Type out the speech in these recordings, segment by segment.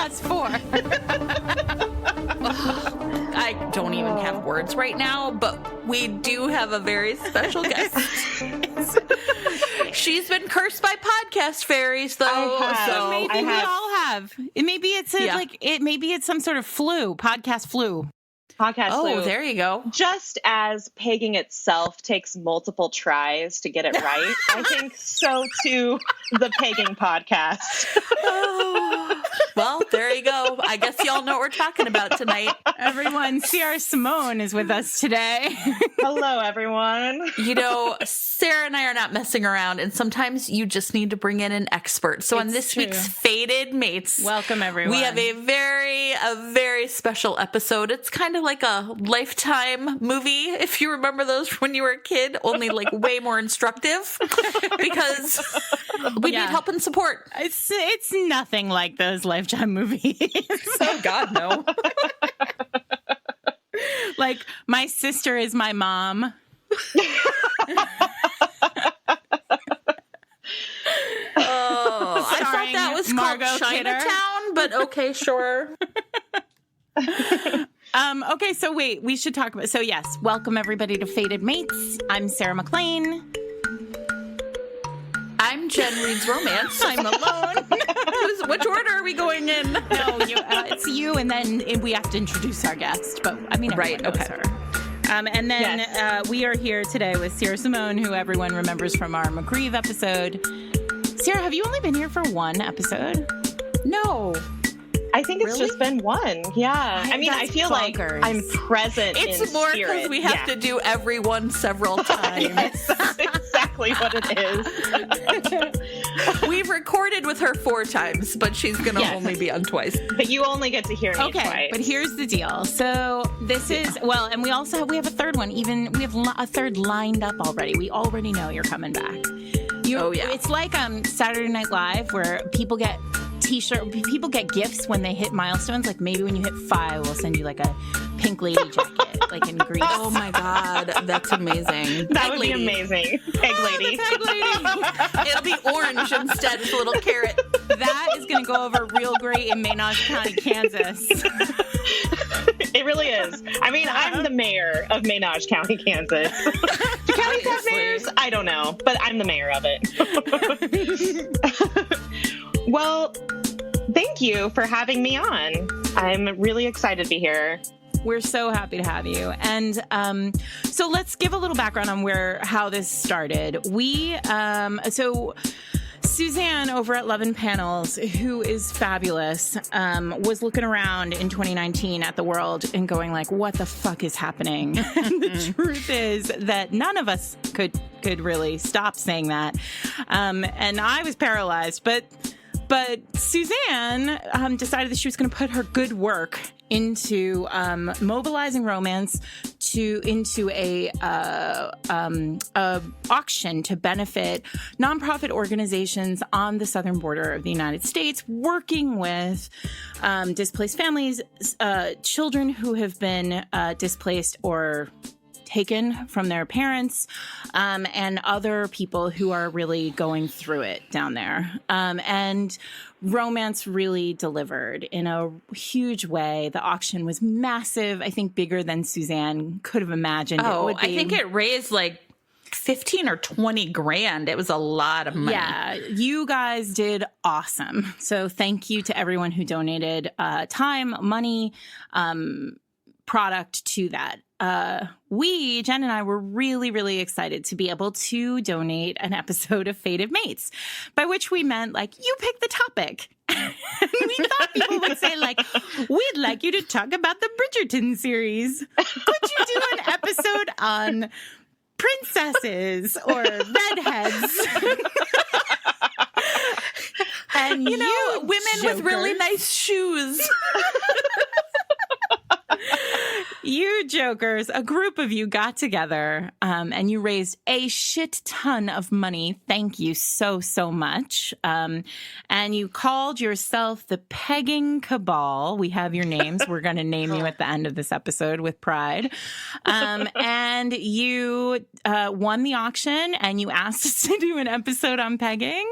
us for. I don't even have words right now, but we do have a very special guest. She's been cursed by podcast fairies, though. So maybe we all have. Maybe it's maybe it's some sort of flu, podcast flu. Flu. There you go. Just as pegging itself takes multiple tries to get it right, I think so too the pegging podcast. Well, there you go. I guess y'all know what we're talking about tonight. Everyone, Sierra Simone is with us today. Hello, everyone. You know, Sarah and I are not messing around, and sometimes you just need to bring in an expert. So on this week's Fated Mates, welcome everyone. We have a very special episode. It's kind of like a Lifetime movie, if you remember those when you were a kid, only like way more instructive because we need help and support. It's nothing like those Lifetime movies. Oh God, no. Like, my sister is my mom. Oh, I thought that was Margot called Chinatown, but okay, sure. Okay, so wait, we should talk about, so yes, welcome everybody to Fated Mates. I'm Sarah McLean. I'm Jen Reed's Romance. I'm alone. Which order are we going in? No, it's you, and then we have to introduce our guest, but I mean, right, okay. Her. And then we are here today with Sierra Simone, who everyone remembers from our McGreeve episode. Sierra, have you only been here for one episode? No. I think it's just been one. Yeah. I mean, I feel bonkers. like I'm present It's in more spirit. because we have to do every one several times. Yes, that's exactly what it is. We've recorded with her 4 times, but she's going to only be on twice. But you only get to hear me twice. But here's the deal. So this is, well, and we also have a third one. Even we have a third lined up already. We already know you're coming back. It's like Saturday Night Live where people get people get gifts when they hit milestones. Like maybe when you hit 5, we'll send you like a pink lady jacket, like in Greece. Oh my God, that's amazing. That would be amazing. Peg lady. Peg lady. It'll be orange instead, with a little carrot. That is going to go over real great in Maynard County, Kansas. It really is. I mean, I'm the mayor of Maynard County, Kansas. Do counties have mayors? I don't know, but I'm the mayor of it. Well, thank you for having me on. I'm really excited to be here. We're so happy to have you. And so let's give a little background on how this started. So Suzanne over at Love and Panels, who is fabulous, was looking around in 2019 at the world and going like, what the fuck is happening? And the truth is that none of us could really stop saying that. And I was paralyzed, but Suzanne decided that she was going to put her good work into mobilizing romance into a auction to benefit nonprofit organizations on the southern border of the United States, working with displaced families, children who have been displaced or taken from their parents, and other people who are really going through it down there. And romance really delivered in a huge way. The auction was massive, I think bigger than Suzanne could have imagined it would be. I think it raised like 15 or 20 grand. It was a lot of money. Yeah, you guys did awesome. So thank you to everyone who donated time, money, product to that. Jen and I were really, really excited to be able to donate an episode of Fated Mates, by which we meant like, you pick the topic. And we thought people would say like, we'd like you to talk about the Bridgerton series. Could you do an episode on princesses or redheads? And women with really nice shoes. You you jokers, a group of you got together and you raised a shit ton of money. Thank you so, so much. And you called yourself the Pegging Cabal. We have your names. We're going to name you at the end of this episode with pride. And you won the auction and you asked us to do an episode on pegging.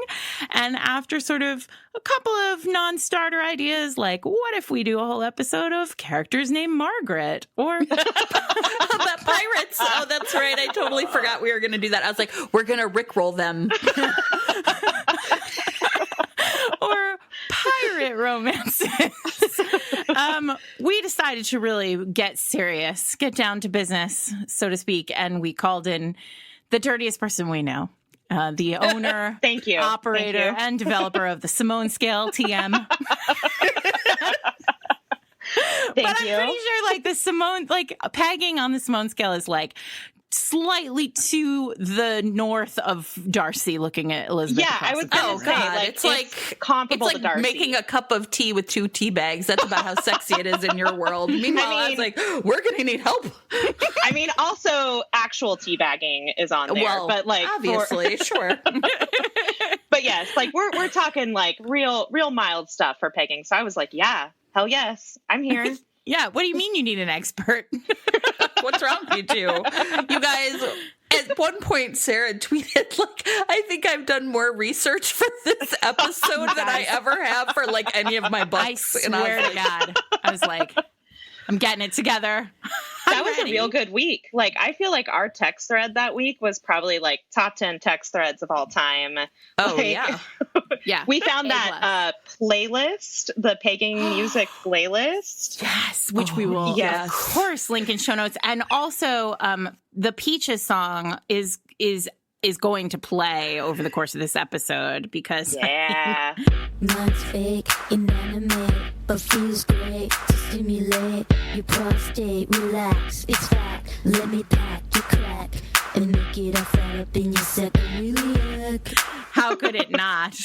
And after sort of a couple of non-starter ideas, like what if we do a whole episode of characters named Margaret or That pirates. Oh, that's right. I totally forgot we were going to do that. I was like, we're going to Rickroll them. or pirate romances. We decided to really get serious, get down to business, so to speak, and we called in the dirtiest person we know. The owner, Thank you. operator, Thank you. and developer of the Simone Scale TM. But I'm pretty sure, like, the Simone, like, pegging on the Simone Scale is like slightly to the north of Darcy, looking at Elizabeth. Yeah, across I was the gonna Oh, table. say, God. like, It's like comparable it's to like Darcy. making a cup of tea with 2 tea bags. That's about how sexy it is in your world. Meanwhile, I was mean- like, we're going to need help. I mean, also actual teabagging is on there, Well, but like obviously, sure. but yes, like we're talking like real mild stuff for pegging. So I was like, yeah, hell yes, I'm here. Yeah, what do you mean you need an expert? What's wrong with you two? You guys, at one point, Sarah tweeted, like, I think I've done more research for this episode than I ever have for, like, any of my I books. And I swear was to like, God. I was like, I'm getting it together. That was a real good week. Like, I feel like our text thread that week was probably like top 10 text threads of all time. oh, Like, yeah. Yeah. We found that A-plus. playlist, the pegging music playlist. Yes, which we Oh, will, yes. of course, link in show notes. And also, the Peaches song is going to play over the course of this episode because Yeah. Mine's fake, inanimate, but feels great to stimulate your prostate. Relax, it's fact. Let me pack your crack and make it all fat up in your sacroiliac. how could it not?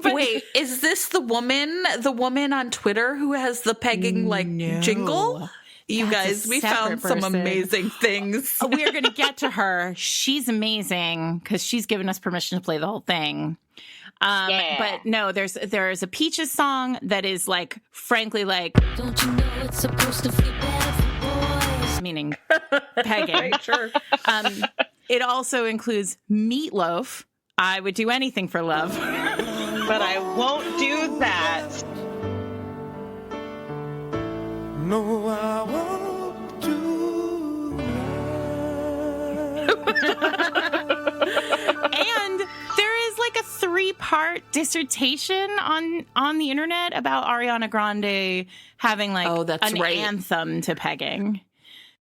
Wait, is this the woman on Twitter who has the pegging, like, No. jingle? You That's a guys, we separate found some person. amazing things. We're going to get to her. She's amazing because she's given us permission to play the whole thing. Yeah. But no, there's a Peaches song that is like, frankly, like, Don't you know it's supposed to feel bad for boys? meaning pegging. Right, sure. It also includes Meatloaf. I would do anything for love. But I won't do that. No, I won't do And there is like a 3-part dissertation on the internet about Ariana Grande having like Oh, that's an right. anthem to pegging.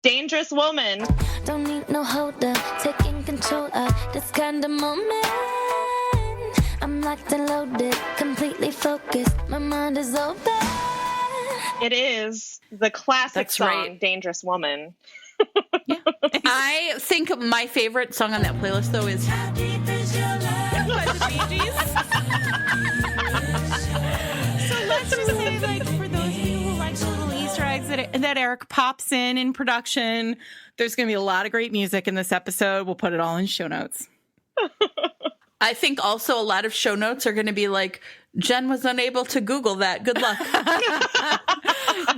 Dangerous woman. Don't need no holder, taking control of this kind of moment. I'm locked and loaded, completely focused. My mind is open. It is the classic That's song, right. Dangerous Woman. I think my favorite song on that playlist, though, is by the Bee Gees. So let's just say, like, for those of you who like the little Easter eggs that Eric pops in production, there's going to be a lot of great music in this episode. We'll put it all in show notes. I think also a lot of show notes are going to be like, Jen was unable to Google that. Good luck.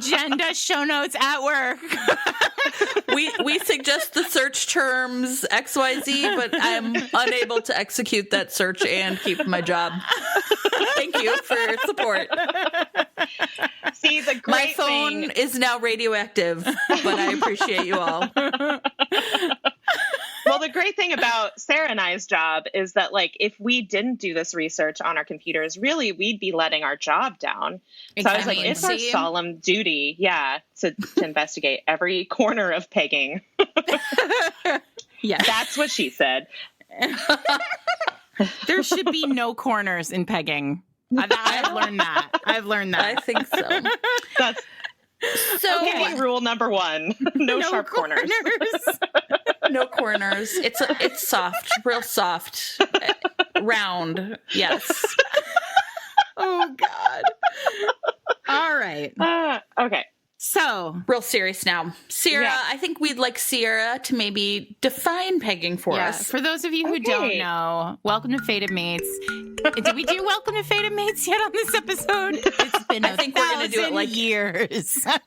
Jen does show notes at work. We suggest the search terms XYZ, but I'm unable to execute that search and keep my job. Thank you for your support. See, the My great phone thing. is now radioactive, but I appreciate you all. Well, the great thing about Sarah and I's job is that, like, if we didn't do this research on our computers, really, we'd be letting our job down. So I was like, Exactly. it's our See? solemn duty, to investigate every corner of pegging. Yes. That's what she said. There should be no corners in pegging. I've learned that. I've learned I that. think so. That's So pegging rule number 1. No sharp corners. no corners. It's soft, real soft, round. Yes. Oh, God. All right. Okay. So, real serious now. Sierra, Yeah. I think we'd like Sierra to maybe define pegging for us. for those of you who don't Okay. know, welcome to Fated Mates. Did we do Welcome to Fated Mates yet on this episode? It's been I think we're gonna do it like- years. It's fine.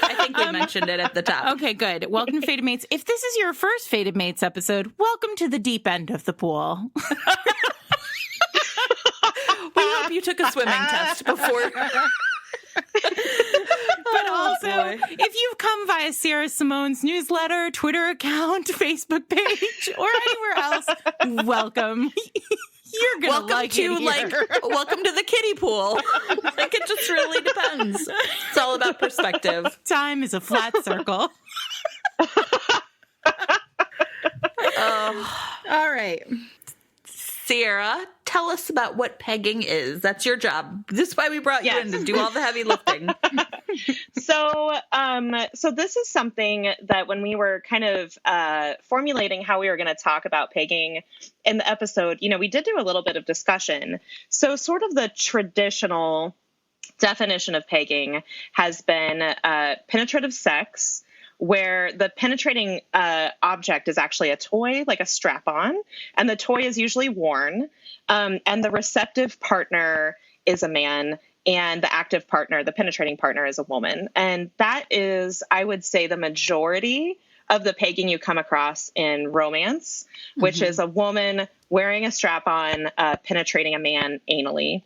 I think we mentioned it at the top. Okay, good. Welcome to Fated Mates. If this is your first Fated Mates episode, welcome to the deep end of the pool. We hope you took a swimming test before. But also, boy. if you've come via Sierra Simone's newsletter, Twitter account, Facebook page, or anywhere else, welcome. You're gonna Welcome like to it here. welcome to the kiddie pool. Like it just really depends. It's all about perspective. Time is a flat circle. All right. Sierra, tell us about what pegging is. That's your job. This is why we brought you Yes. in to do all the heavy lifting. So this is something that when we were kind of formulating how we were going to talk about pegging in the episode, we did do a little bit of discussion. So sort of the traditional definition of pegging has been penetrative sex, where the penetrating object is actually a toy, like a strap-on, and the toy is usually worn, and the receptive partner is a man, and the active partner, the penetrating partner, is a woman. And that is, I would say, the majority of the pegging you come across in romance, which is a woman wearing a strap-on, penetrating a man anally.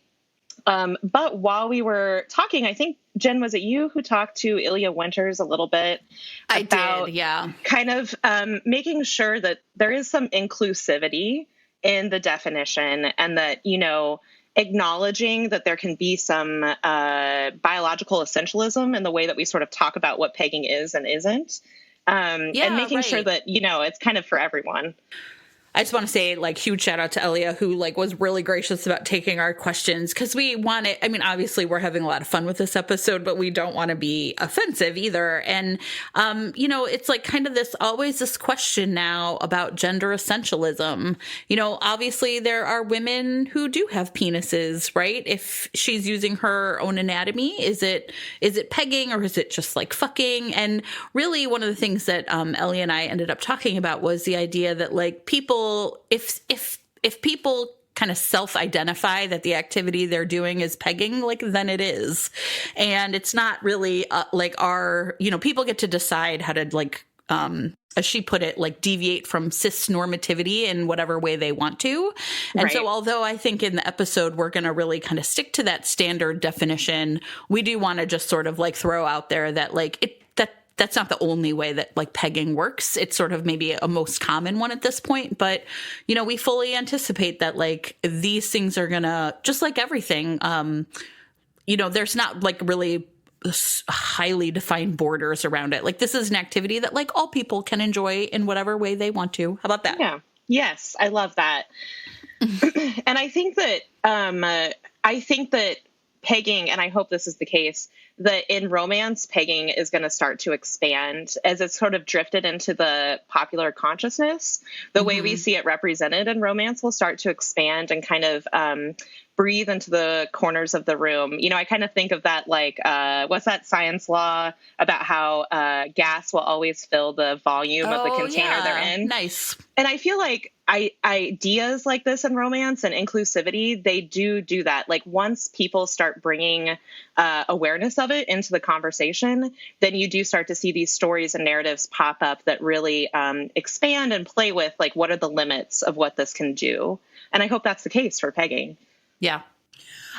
But while we were talking, I think, Jen, was it you who talked to Ilya Winters a little bit about yeah. kind of making sure that there is some inclusivity in the definition, and that, acknowledging that there can be some biological essentialism in the way that we sort of talk about what pegging is and isn't, and making sure that, it's kind of for everyone. I just want to say, huge shout out to Elia, who, was really gracious about taking our questions, because we want it. I mean, obviously, we're having a lot of fun with this episode, but we don't want to be offensive either. And, it's kind of always this question now about gender essentialism. Obviously, there are women who do have penises, right? If she's using her own anatomy, is it pegging, or is it just fucking? And really, one of the things that Elia and I ended up talking about was the idea that, people, if people kind of self-identify that the activity they're doing is pegging, then it is. And it's not really our, people get to decide how to as she put it, deviate from cis normativity in whatever way they want to. And so although I think in the episode we're going to really kind of stick to that standard definition, we do want to just sort of throw out there that that's not the only way that pegging works. It's sort of maybe a most common one at this point, but we fully anticipate that these things are gonna, just like everything, there's not really highly defined borders around it. This is an activity that all people can enjoy in whatever way they want to. How about that? Yeah. Yes, I love that. And I think that pegging, and I hope this is the case, that in romance, pegging is going to start to expand as it's sort of drifted into the popular consciousness. The way we see it represented in romance will start to expand and kind of breathe into the corners of the room. I kind of think of that what's that science law about how gas will always fill the volume of the container they're in? Nice. And I feel like ideas like this in romance and inclusivity, they do that. Once people start bringing awareness of it into the conversation, then you do start to see these stories and narratives pop up that really expand and play with what are the limits of what this can do. And I hope that's the case for pegging. Yeah.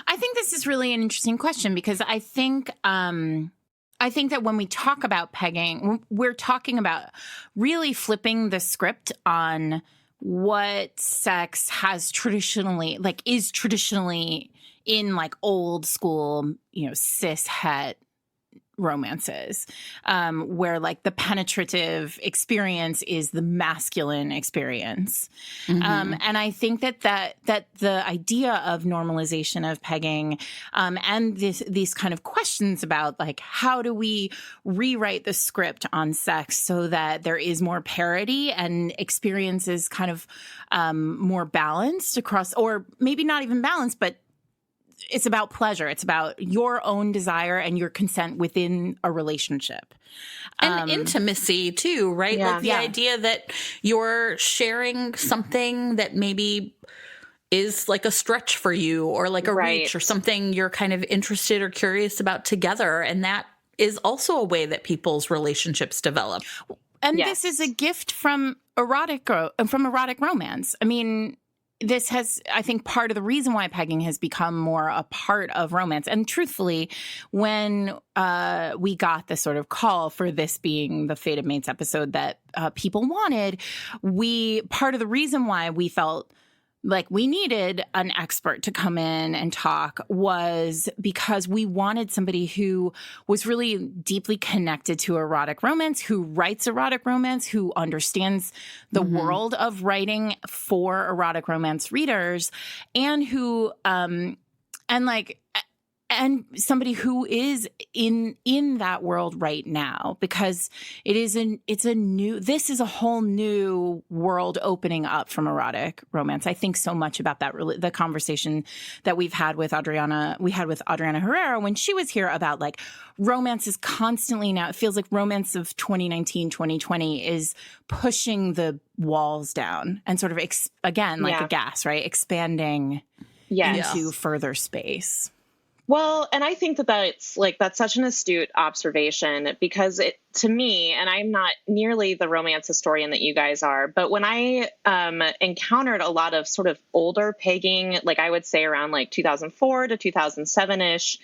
I think this is really an interesting question, because I think that when we talk about pegging, we're talking about really flipping the script on what sex has traditionally, is traditionally in old school, cis het romances, where the penetrative experience is the masculine experience. And I think that the idea of normalization of pegging, and these kind of questions about how do we rewrite the script on sex so that there is more parity and experience is kind of more balanced across, or maybe not even balanced, but it's about pleasure. It's about your own desire and your consent within a relationship. And intimacy too, right? Yeah. Like the Yeah. idea that you're sharing something that maybe is like a stretch for you or like a Right. reach or something you're kind of interested or curious about together. And that is also a way that people's relationships develop. And Yes. this is a gift from erotic romance. I mean, this has, I think, part of the reason why pegging has become more a part of romance. And truthfully, when we got the sort of call for this being the Fated Mates episode that people wanted, part of the reason why we felt like we needed an expert to come in and talk was because we wanted somebody who was really deeply connected to erotic romance, who writes erotic romance, who understands the world of writing for erotic romance readers, and who and somebody who is in that world right now, because this is a whole new world opening up from erotic romance. I think so much about that, the conversation that we had with Adriana Herrera when she was here about like romance is constantly now, it feels like romance of 2019, 2020 is pushing the walls down and sort of, again, like Yeah. a gas, right? Expanding Yes. into further space. Well, and I think that's such an astute observation, because to me, and I'm not nearly the romance historian that you guys are, but when I encountered a lot of sort of older pegging, like I would say around like 2004 to 2007-ish,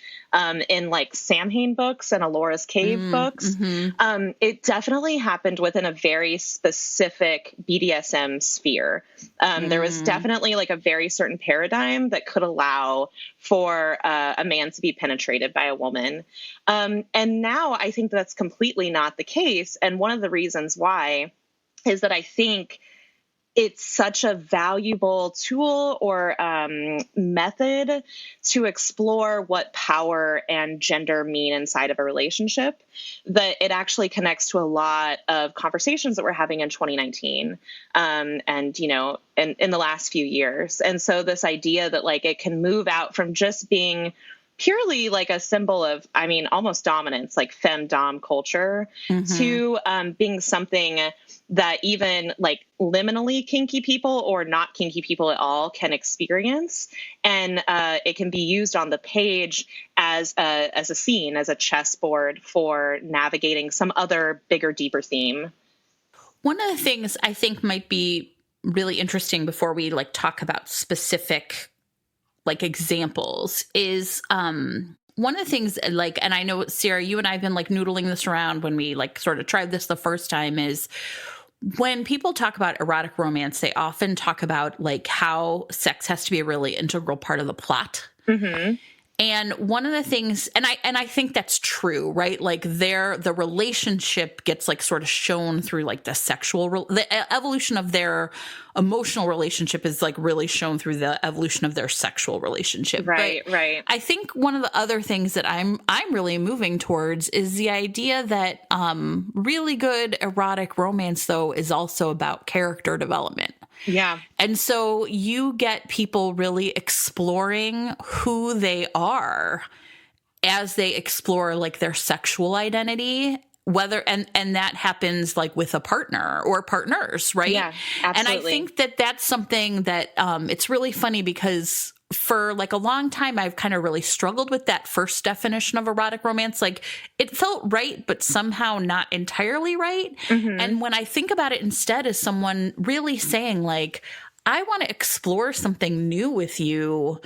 in like Samhain books and Alora's Cave books, it definitely happened within a very specific BDSM sphere. There was definitely like a very certain paradigm that could allow for a man to be penetrated by a woman. And now I think that's completely not the case. And one of the reasons why is that I think it's such a valuable tool or method to explore what power and gender mean inside of a relationship, that it actually connects to a lot of conversations that we're having in 2019 and, you know, in the last few years. And so this idea that like it can move out from just being purely like a symbol of, I mean, almost dominance, like femdom culture, to being something that even like liminally kinky people or not kinky people at all can experience. And it can be used on the page as a scene, as a chessboard for navigating some other bigger, deeper theme. One of the things I think might be really interesting before we like talk about specific like examples is one of the things like, and I know Sarah, you and I have been like noodling this around when we like sort of tried this the first time, is when people talk about erotic romance, they often talk about like how sex has to be a really integral part of the plot. And one of the things, and I think that's true, right? Like the relationship gets like sort of shown through like the evolution of their emotional relationship is like really shown through the evolution of their sexual relationship. Right, But right. I think one of the other things that I'm really moving towards is the idea that really good erotic romance, though, is also about character development. Yeah. And so you get people really exploring who they are as they explore like their sexual identity, whether and that happens like with a partner or partners, right? Yeah, And I absolutely. think that that's something that it's really funny because for like a long time, I've kind of really struggled with that first definition of erotic romance. Like it felt right, but somehow not entirely right. And when I think about it instead as someone really saying like, I want to explore something new with you.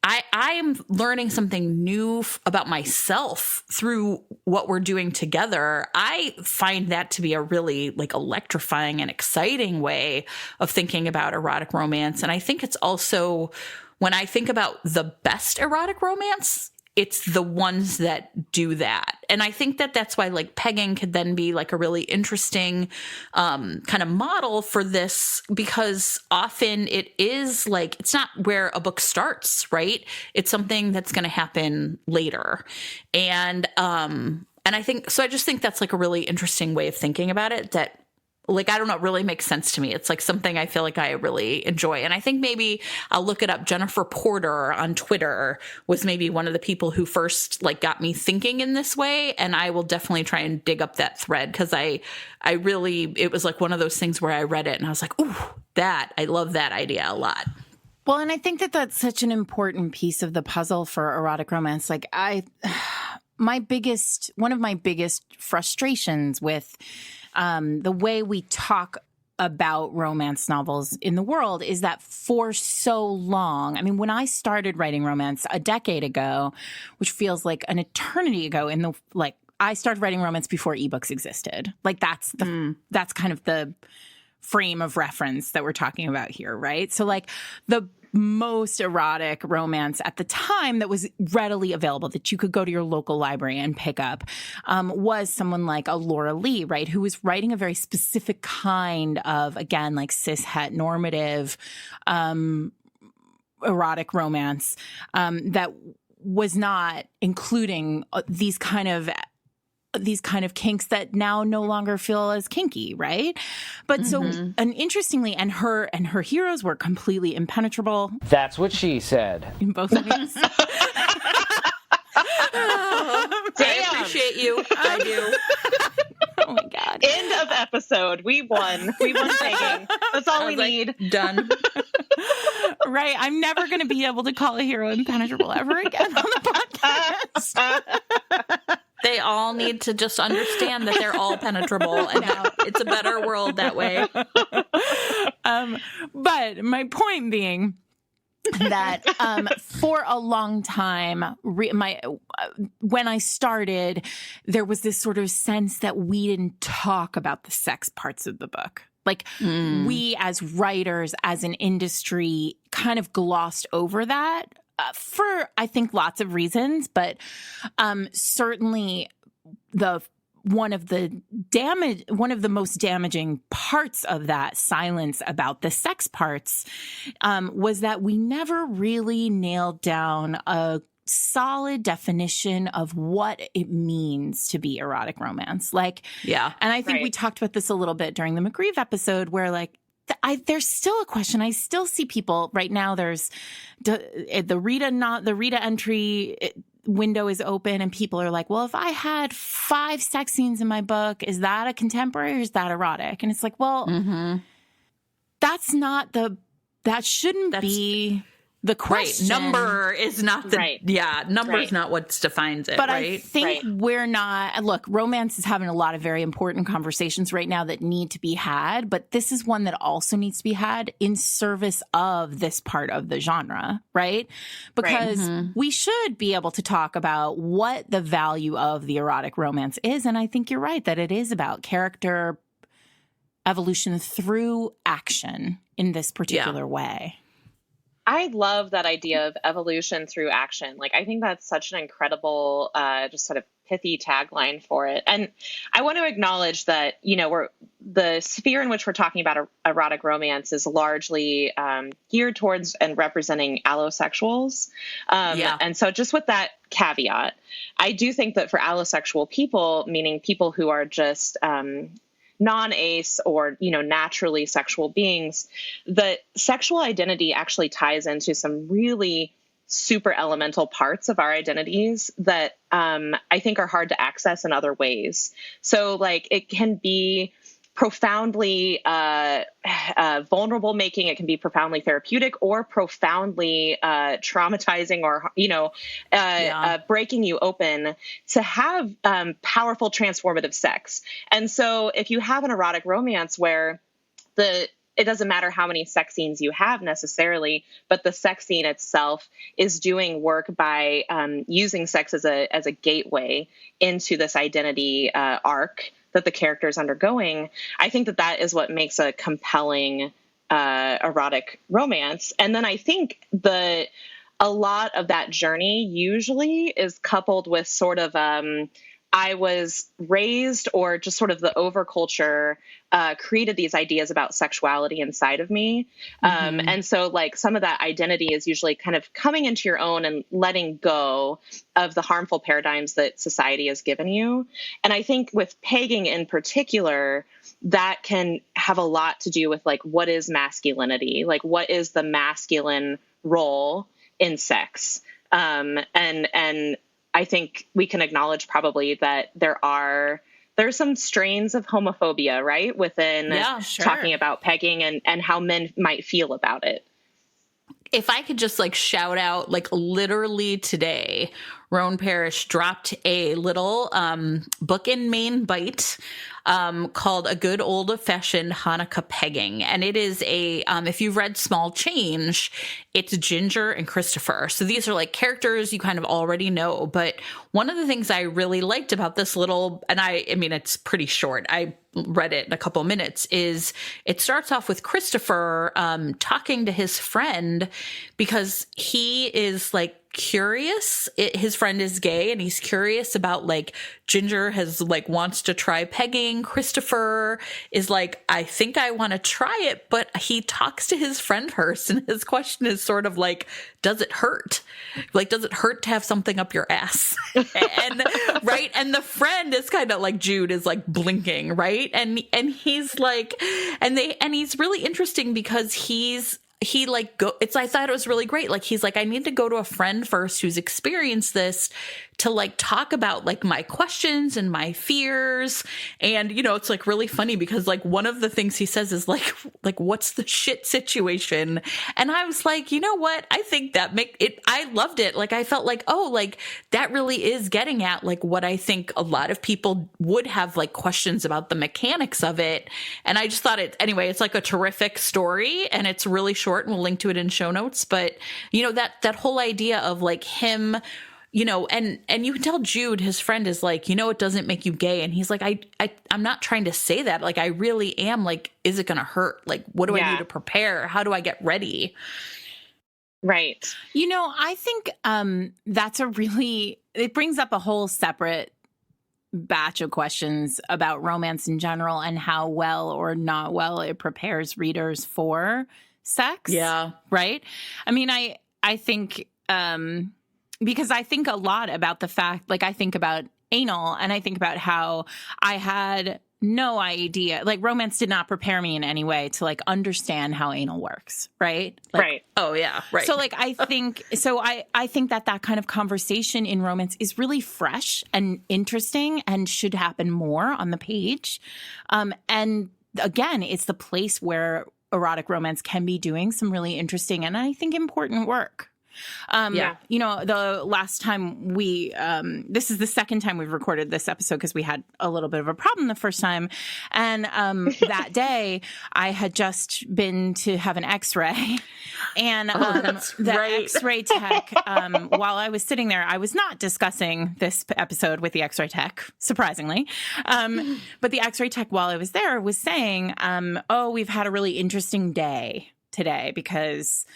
I am learning something new about myself through what we're doing together. I find that to be a really like electrifying and exciting way of thinking about erotic romance. And I think it's also, when I think about the best erotic romance, it's the ones that do that. And I think that that's why like pegging could then be like a really interesting kind of model for this, because often it is like, it's not where a book starts, right? It's something that's going to happen later. And I think, so I just think that's like a really interesting way of thinking about it, that like, I don't know, it really makes sense to me. It's like something I feel like I really enjoy. And I think maybe I'll look it up. Jennifer Porter on Twitter was maybe one of the people who first like got me thinking in this way. And I will definitely try and dig up that thread, because I really, it was like one of those things where I read it and I was like, ooh, I love that idea a lot. Well, and I think that that's such an important piece of the puzzle for erotic romance. Like one of my biggest frustrations with the way we talk about romance novels in the world is that for so long, I mean, when I started writing romance a decade ago, which feels like an eternity ago, I started writing romance before ebooks existed. Like that's kind of the frame of reference that we're talking about here, right? So like the most erotic romance at the time that was readily available, that you could go to your local library and pick up, was someone like a Laura Lee, right, who was writing a very specific kind of, again, like cis-het normative erotic romance that was not including these kind of kinks that now no longer feel as kinky, right? But so, and interestingly, and her heroes were completely impenetrable. That's what she said. In both ways. I appreciate you. I do. Oh my God. End of episode. We won. We won pegging. That's all we need. Done. Right. I'm never going to be able to call a hero impenetrable ever again on the podcast. They all need to just understand that they're all penetrable, and it's a better world that way. But my point being that for a long time, when I started, there was this sort of sense that we didn't talk about the sex parts of the book. Like we as writers, as an industry, kind of glossed over that. For, I think, lots of reasons, but certainly one of the most damaging parts of that silence about the sex parts was that we never really nailed down a solid definition of what it means to be erotic romance. Like, yeah. And I think we talked about this a little bit during the McGreeve episode, where like, there's still a question. I still see people right now. There's the Rita entry window is open, and people are like, well, if I had 5 sex scenes in my book, is that a contemporary or is that erotic? And it's like, well, that's not that shouldn't be the question. Right. Number is not not what defines it. But right? I think we're not. Look, romance is having a lot of very important conversations right now that need to be had. But this is one that also needs to be had in service of this part of the genre, right? Because we should be able to talk about what the value of the erotic romance is. And I think you're right that it is about character evolution through action in this particular way. I love that idea of evolution through action. Like, I think that's such an incredible, just sort of pithy tagline for it. And I want to acknowledge that, the sphere in which we're talking about erotic romance is largely geared towards and representing allosexuals. And so just with that caveat, I do think that for allosexual people, meaning people who are just non-ace or, naturally sexual beings, the sexual identity actually ties into some really super elemental parts of our identities that I think are hard to access in other ways. So like it can be profoundly vulnerable making, it can be profoundly therapeutic or profoundly traumatizing or, breaking you open to have powerful transformative sex. And so if you have an erotic romance where it doesn't matter how many sex scenes you have necessarily, but the sex scene itself is doing work by using sex as a gateway into this identity arc that the character is undergoing, I think that is what makes a compelling erotic romance. And then I think a lot of that journey usually is coupled with sort of I was raised, or just sort of the overculture created these ideas about sexuality inside of me. And so like some of that identity is usually kind of coming into your own and letting go of the harmful paradigms that society has given you. And I think with pegging in particular, that can have a lot to do with like, what is masculinity? Like, what is the masculine role in sex? And I think we can acknowledge probably that there's some strains of homophobia, right, within talking about pegging and how men might feel about it. If I could just like shout out, like literally today, Roan Parrish dropped a little book in Maine Bite called A Good Old Fashioned Hanukkah Pegging. And it is if you've read Small Change, it's Ginger and Christopher. So these are like characters you kind of already know. But one of the things I really liked about this little, and I mean, it's pretty short, I read it in a couple minutes, is it starts off with Christopher talking to his friend because he is like curious. His friend is gay and he's curious about like Ginger wants to try pegging. Christopher is like, I think I want to try it, but he talks to his friend first. And his question is sort of like, does it hurt? Like, does it hurt to have something up your ass? And right. And the friend is kind of like, Jude is like blinking. Right. And he's like, and he's really interesting because I thought it was really great. Like, he's like, I need to go to a friend first who's experienced this to like talk about like my questions and my fears. And, you know, it's like really funny because like one of the things he says is like, what's the shit situation? And I was like, you know what? I think I loved it. Like, I felt like, oh, like that really is getting at like what I think a lot of people would have like questions about the mechanics of it. And I just thought it's like a terrific story and it's really short and we'll link to it in show notes. But, you know, that whole idea of like him, you know, and you can tell Jude, his friend, is like, you know, it doesn't make you gay. And he's like, I'm not trying to say that. Like, I really am. Like, is it going to hurt? Like, what do I do to prepare? How do I get ready? Right. You know, I think it brings up a whole separate batch of questions about romance in general and how well or not well it prepares readers for sex. Yeah. Right. I mean, I think, because I think a lot about the fact, like I think about anal and I think about how I had no idea, like romance did not prepare me in any way to like understand how anal works. Right. Like, right. Oh yeah. Right. So like, I think that kind of conversation in romance is really fresh and interesting and should happen more on the page. And again, it's the place where erotic romance can be doing some really interesting and I think important work. You know, the last time this is the second time we've recorded this episode because we had a little bit of a problem the first time. And that day I had just been to have an x-ray and x-ray tech, while I was sitting there, I was not discussing this episode with the x-ray tech, surprisingly. But the x-ray tech while I was there was saying, we've had a really interesting day today because,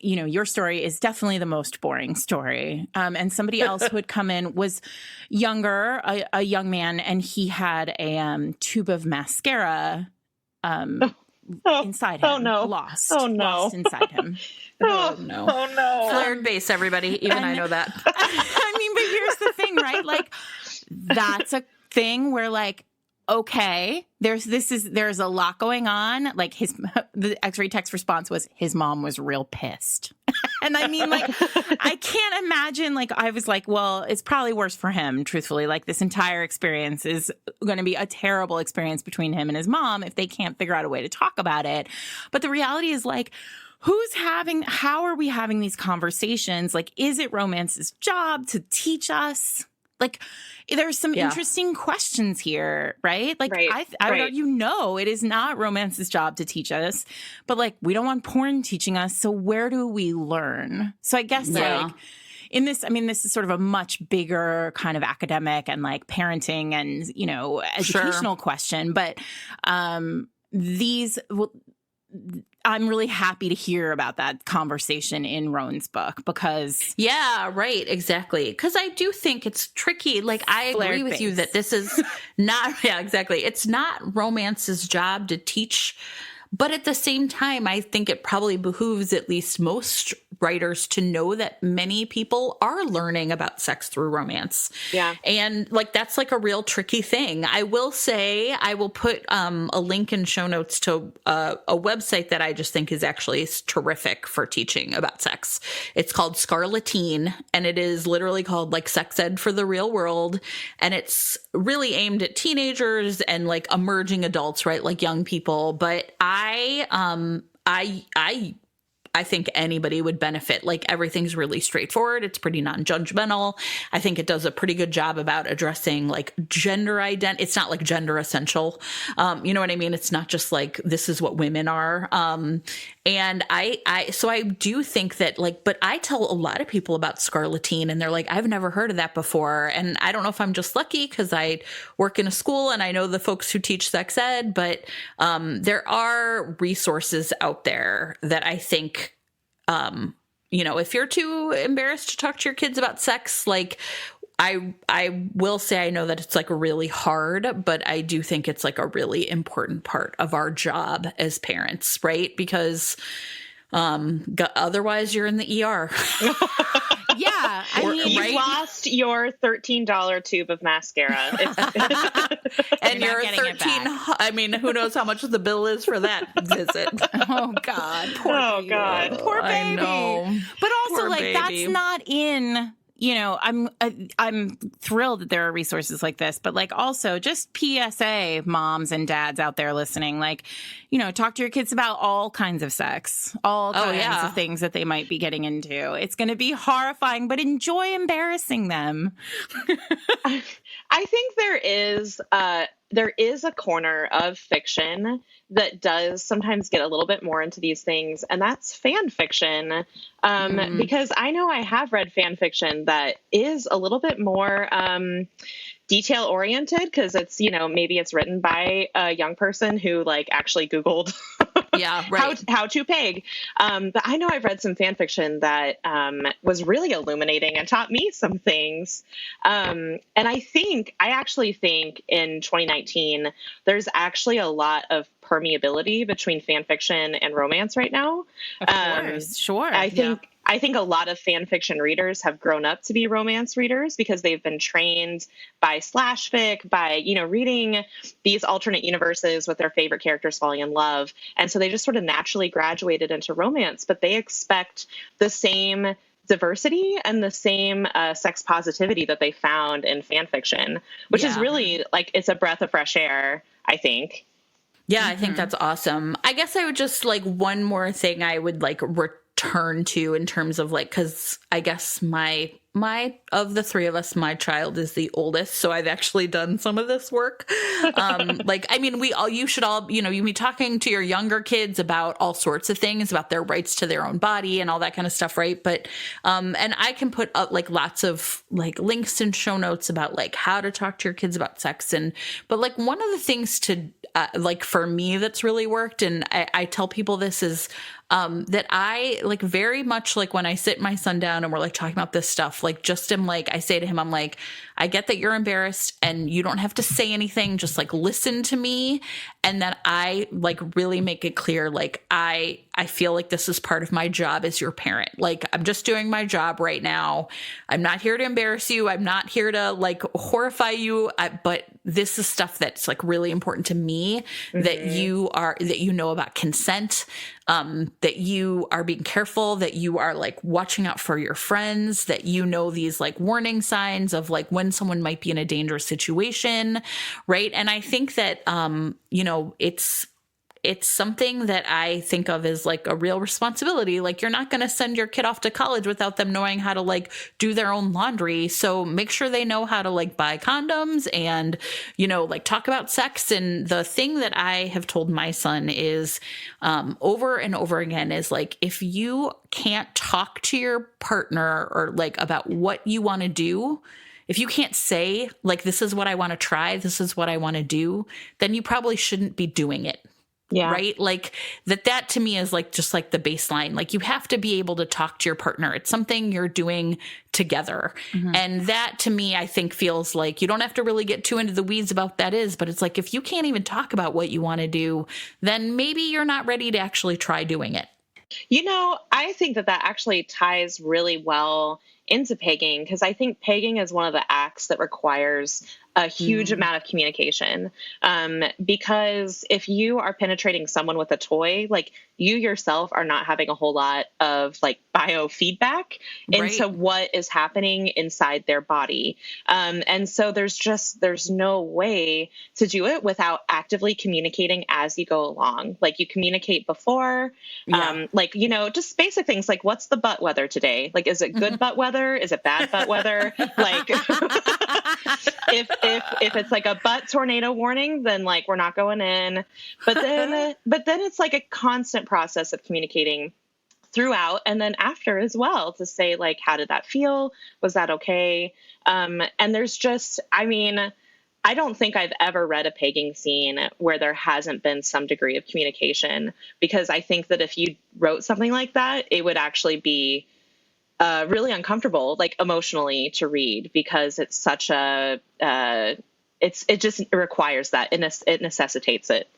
you know, your story is definitely the most boring story. And somebody else who had come in was younger, a young man, and he had a tube of mascara inside him. Oh, no. Lost inside him. Oh, no. Oh, no. Flared base, everybody. Even I know that. I mean, but here's the thing, right? Like, that's a thing where, like, okay, there's a lot going on. Like the x-ray tech's response was his mom was real pissed. And I mean, like, I can't imagine, like, I was like, well, it's probably worse for him, truthfully. Like, this entire experience is going to be a terrible experience between him and his mom if they can't figure out a way to talk about it. But the reality is, like, how are we having these conversations? Like, is it romance's job to teach us? Like, there's some interesting questions here, right? Like, I would argue, no, it is not romance's job to teach us. But, like, we don't want porn teaching us. So where do we learn? So I guess, like, in this, I mean, this is sort of a much bigger kind of academic and, like, parenting and, you know, educational question. But I'm really happy to hear about that conversation in Rowan's book because Yeah, right. Exactly. Because I do think it's tricky. Like, I agree with you that this is not, yeah, exactly. It's not romance's job to teach. But at the same time, I think it probably behooves at least most writers to know that many people are learning about sex through romance. Yeah. And like, that's like a real tricky thing. I will say, I will put a link in show notes to a website that I just think is actually terrific for teaching about sex. It's called Scarletine, and it is literally called like sex ed for the real world. And it's really aimed at teenagers and like emerging adults, right? Like young people. But I think anybody would benefit. Like, everything's really straightforward. It's pretty non-judgmental. I think it does a pretty good job about addressing like gender identity. It's not like gender essential. You know what I mean? It's not just like, this is what women are. And so I do think that like, but I tell a lot of people about Scarletine and they're like, I've never heard of that before. And I don't know if I'm just lucky because I work in a school and I know the folks who teach sex ed, but there are resources out there that I think, you know, if you're too embarrassed to talk to your kids about sex, like I will say I know that it's like really hard, but I do think it's like a really important part of our job as parents, right? Because otherwise you're in the ER. yeah, I mean, You've lost your $13 tube of mascara. And You're you're not getting it 13. back. I mean, who knows how much the bill is for that visit? oh God, poor Oh, baby. God. Poor baby. I know. But also, Poor like, baby. that's not in. You know, I'm thrilled that there are resources like this, but like also just PSA, moms and dads out there listening, like, you know, talk to your kids about all kinds of sex, all kinds of things that they might be getting into. It's going to be horrifying, but enjoy embarrassing them. I think there is a corner of fiction that does sometimes get a little bit more into these things, and that's fan fiction. Because I know I have read fan fiction that is a little bit more detail oriented because it's, you know, maybe it's written by a young person who like actually Googled Yeah, right. how to peg. But I know I've read some fan fiction that was really illuminating and taught me some things. And I actually think in 2019, there's actually a lot of permeability between fan fiction and romance right now. Of course, sure. I think a lot of fan fiction readers have grown up to be romance readers because they've been trained by slash fic, by, you know, reading these alternate universes with their favorite characters falling in love. And so they just sort of naturally graduated into romance, but they expect the same diversity and the same sex positivity that they found in fan fiction, which is really like, it's a breath of fresh air, I think. Yeah, I think that's awesome. I guess I would just like one more thing I would like return to in terms of like, because I guess my of the three of us, my child is the oldest, so I've actually done some of this work. Like, I mean, you should all, you know, you be talking to your younger kids about all sorts of things, about their rights to their own body and all that kind of stuff, right? But and I can put up like lots of like links and show notes about like how to talk to your kids about sex, but like one of the things to like for me that's really worked, and I tell people this is that I like very much like when I sit my son down and we're like talking about this stuff, like just am like, I say to him, I'm like, I get that you're embarrassed and you don't have to say anything. Just like listen to me. And then I like really make it clear, like I feel like this is part of my job as your parent. Like I'm just doing my job right now. I'm not here to embarrass you. I'm not here to like horrify you. But this is stuff that's like really important to me, that you know about consent, that you are being careful, that you are like watching out for your friends, that you know these like warning signs of like when someone might be in a dangerous situation, right? And I think that you know, it's something that I think of as like a real responsibility. Like you're not going to send your kid off to college without them knowing how to like do their own laundry. So make sure they know how to like buy condoms and, you know, like talk about sex. And the thing that I have told my son is over and over again is like, if you can't talk to your partner or like about what you want to do, if you can't say like, this is what I want to try, this is what I want to do, then you probably shouldn't be doing it. Yeah. Right? Like that to me is like just like the baseline. Like you have to be able to talk to your partner. It's something you're doing together. And that to me, I think feels like you don't have to really get too into the weeds about what that is, but it's like if you can't even talk about what you want to do, then maybe you're not ready to actually try doing it. You know, I think that actually ties really well into pegging, because I think pegging is one of the acts that requires a huge amount of communication. Because if you are penetrating someone with a toy, like you yourself are not having a whole lot of like biofeedback into what is happening inside their body. And so there's no way to do it without actively communicating as you go along. Like you communicate before, like, you know, just basic things like, what's the butt weather today? Like, is it good butt weather? Is it bad butt weather? Like, if it's like a butt tornado warning, then like we're not going in. But then it's like a constant process of communicating throughout and then after as well to say like, how did that feel? Was that okay? And there's just, I mean, I don't think I've ever read a pegging scene where there hasn't been some degree of communication, because I think that if you wrote something like that, it would actually be really uncomfortable, like emotionally to read, because it's such a, it just requires that. It necessitates it.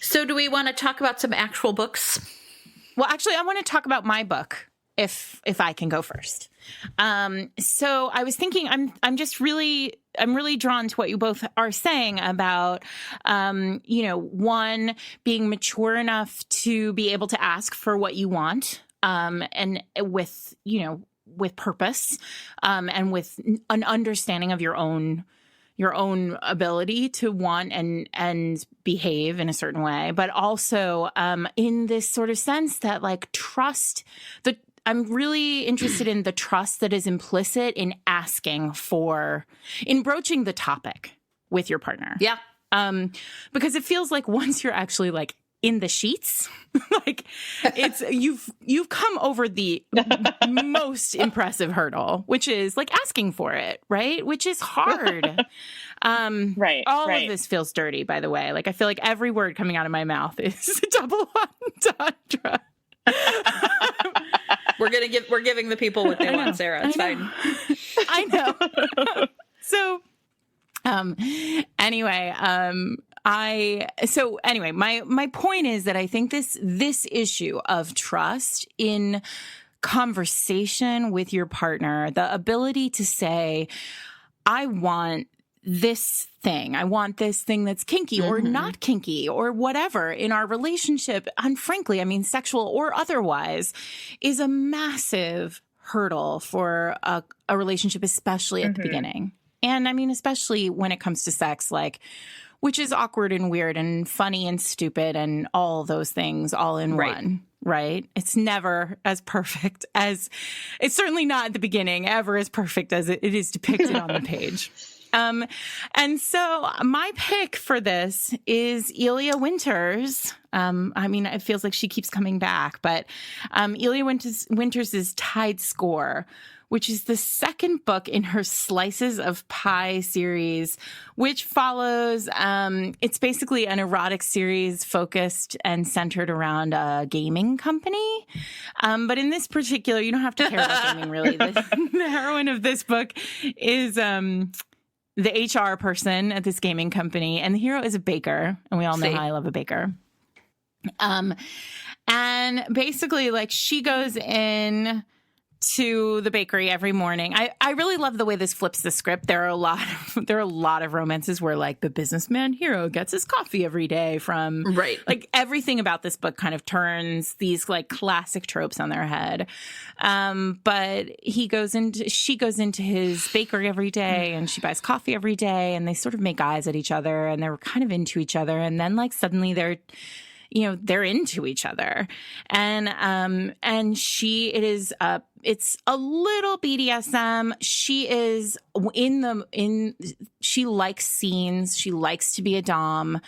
So do we want to talk about some actual books? Well, actually, I want to talk about my book, if I can go first. So I was thinking, I'm really drawn to what you both are saying about, you know, one, being mature enough to be able to ask for what you want, and with, you know, with purpose, and with an understanding of your own ability to want and behave in a certain way, but also in this sort of sense that like trust, I'm really interested in the trust that is implicit in in broaching the topic with your partner. Yeah. Because it feels like once you're actually like in the sheets, like it's, you've come over the most impressive hurdle, which is like asking for it, right? Which is hard. Right. All of this feels dirty, by the way. Like I feel like every word coming out of my mouth is a double entendre. We're giving the people what they want, Sarah. It's fine. I know. So, anyway, my point is that I think this issue of trust in conversation with your partner, the ability to say, I want this thing that's kinky or not kinky or whatever in our relationship, and frankly, I mean, sexual or otherwise, is a massive hurdle for a relationship, especially at the beginning. And I mean, especially when it comes to sex, like, which is awkward and weird and funny and stupid and all those things all in one, right? It's never as perfect as, it's certainly not at the beginning ever as perfect as it is depicted on the page. And so my pick for this is Elia Winters. I mean, it feels like she keeps coming back, but Elia Winters' Tide Score, which is the second book in her Slices of Pie series, which follows, it's basically an erotic series focused and centered around a gaming company. But in this particular, you don't have to care about gaming, really. The heroine of this book is the HR person at this gaming company, and the hero is a baker, and we all know how I love a baker. And basically, like, she goes in to the bakery every morning. I really love the way this flips the script. There are a lot of romances where like the businessman hero gets his coffee every day from like everything about this book kind of turns these like classic tropes on their head. But she goes into his bakery every day and she buys coffee every day and they sort of make eyes at each other and they're kind of into each other. And then like suddenly they're into each other. And it's a little BDSM. She likes scenes. She likes to be a dom.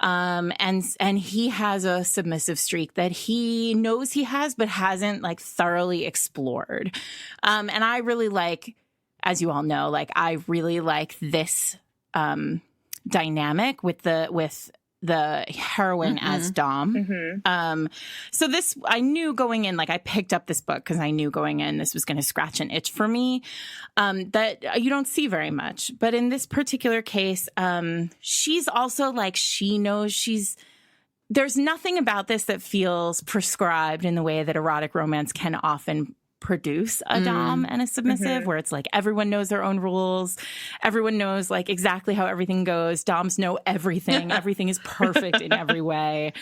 And he has a submissive streak that he knows he has, but hasn't like thoroughly explored. And I really like, as you all know, like I really like this, dynamic with the heroine as Dom. So this, I knew going in, like I picked up this book because I knew going in this was going to scratch an itch for me that you don't see very much. But in this particular case, she's also like, she knows there's nothing about this that feels prescribed in the way that erotic romance can often produce a dom and a submissive, where it's like everyone knows their own rules, everyone knows like exactly how everything goes, doms know everything, everything is perfect in every way.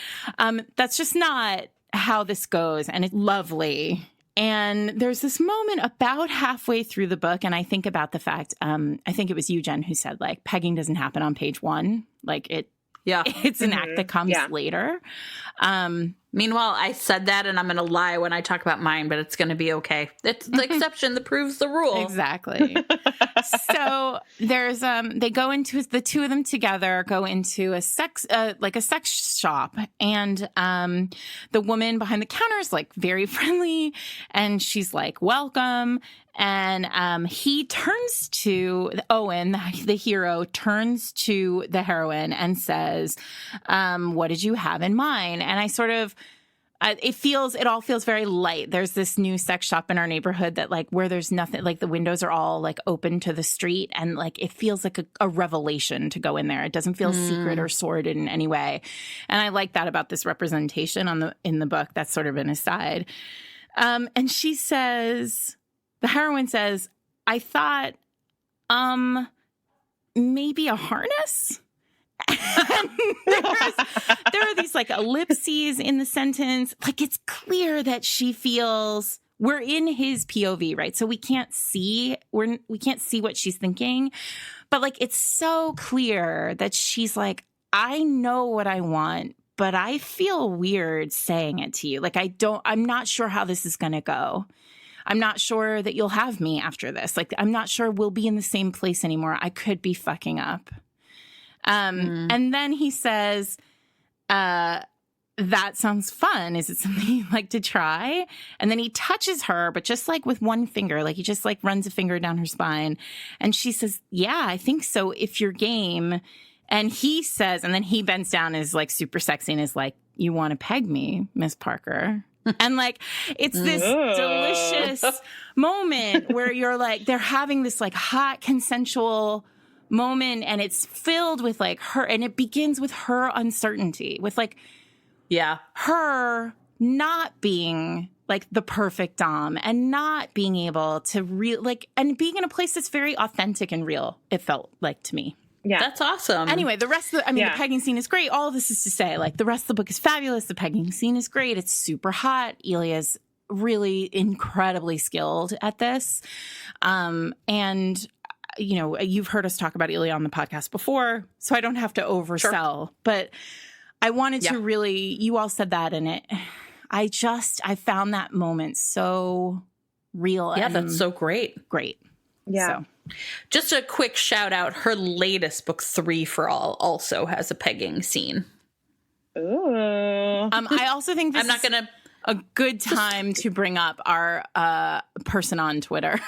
That's just not how this goes, and it's lovely. And there's this moment about halfway through the book, and I think about the fact, I think it was you, Jen, who said like pegging doesn't happen on page 1, like it's an act that comes later. Meanwhile, I said that, and I'm going to lie when I talk about mine, but it's going to be okay. It's the exception that proves the rule. Exactly. So there's they go into, the two of them together go into a sex shop, and the woman behind the counter is like very friendly, and she's like, welcome. And he turns to Owen, the hero, turns to the heroine and says, what did you have in mind? And I sort of, it all feels very light. There's this new sex shop in our neighborhood that like where there's nothing, like the windows are all like open to the street, and like it feels like a revelation to go in there. It doesn't feel secret or sordid in any way. And I like that about this representation in the book. That's sort of an aside. And she says, the heroine says, I thought, maybe a harness? There are these like ellipses in the sentence. Like it's clear that she feels we're in his POV, right? So we can't see what she's thinking, but like it's so clear that she's like, I know what I want, but I feel weird saying it to you. Like I'm not sure how this is going to go. I'm not sure that you'll have me after this. Like, I'm not sure we'll be in the same place anymore. I could be fucking up. And then he says, that sounds fun. Is it something you'd like to try? And then he touches her, but just like with one finger, like he just like runs a finger down her spine. And she says, yeah, I think so, if you're game. And he says, and then he bends down and is like super sexy and is like, you want to peg me, Miss Parker? And like, it's this delicious moment where you're like, they're having this like hot consensual moment, and it's filled with like her, and it begins with her uncertainty, with like, her not being like the perfect dom and not being able to and being in a place that's very authentic and real, it felt like to me. Yeah. That's awesome. Anyway, the rest of the pegging scene is great. All of this is to say, like, the rest of the book is fabulous. The pegging scene is great. It's super hot. Elia's really incredibly skilled at this. And, you know, you've heard us talk about Elia on the podcast before, so I don't have to oversell. Sure. But I wanted to really, you all said that, and I found that moment so real. Yeah, that's so great. Great. Yeah. So. Just a quick shout out. Her latest book, 3 for All, also has a pegging scene. Ooh. I also think this is a good time to bring up our person on Twitter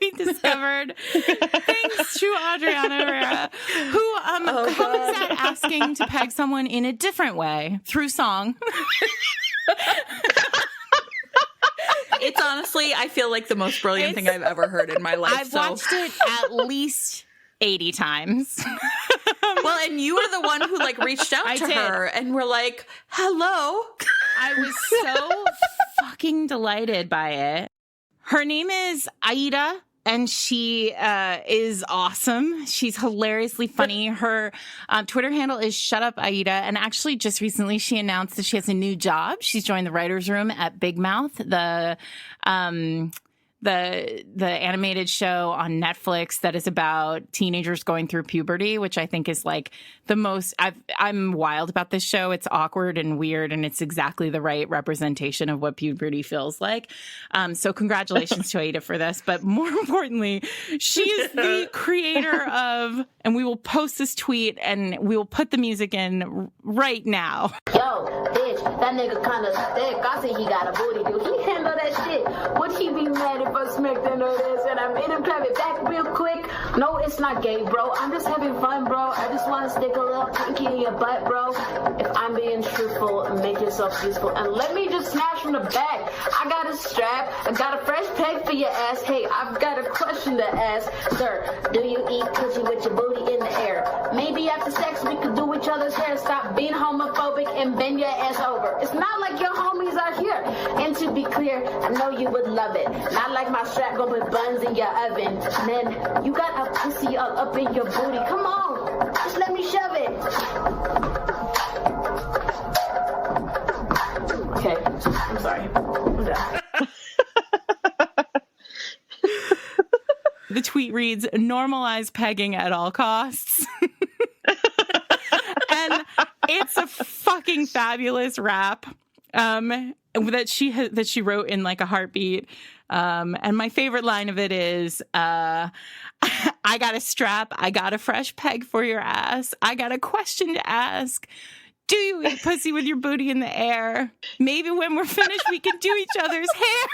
we discovered, thanks to Adriana Herrera, who comes at asking to peg someone in a different way through song. It's honestly, I feel like the most brilliant thing I've ever heard in my life. I've watched it at least 80 times. Well, and you were the one who like reached out to her and were like, hello. I was so fucking delighted by it. Her name is Aida, and she is awesome. She's hilariously funny. Her Twitter handle is Shut Up Aida. And actually, just recently, she announced that she has a new job. She's joined the writer's room at Big Mouth, the animated show on Netflix that is about teenagers going through puberty, which I think is like the most, I'm wild about this show. It's awkward and weird, and it's exactly the right representation of what puberty feels like. So congratulations to Aida for this. But more importantly, she is the creator of, and we will post this tweet and we will put the music in right now. Yo, bitch, that nigga kind of thick. I see he got a booty, dude. He handle that that shit. Would he be mad if I smacked into this and I made him clap it back real quick? No, it's not gay, bro. I'm just having fun, bro. I just want to stick a little pinky in your butt, bro. If I'm being truthful, make yourself useful. And let me just snatch from the back. I got a strap. I got a fresh peg for your ass. Hey, I've got a question to ask. Sir, do you eat coochie with your booty in the air? Maybe after sex we could do each other's hair. Stop being homophobic and bend your ass over. It's not like your homies are here. And to be clear, I know you would love it. Not like my strap go with buns in your oven. Man, you got a pussy all up in your booty. Come on, just let me shove it. Okay, I'm sorry. I'm done. The tweet reads, normalize pegging at all costs. And it's a fucking fabulous rap that she wrote in like a heartbeat. And my favorite line of it is, I got a strap. I got a fresh peg for your ass. I got a question to ask. Do you eat pussy with your booty in the air? Maybe when we're finished, we can do each other's hair.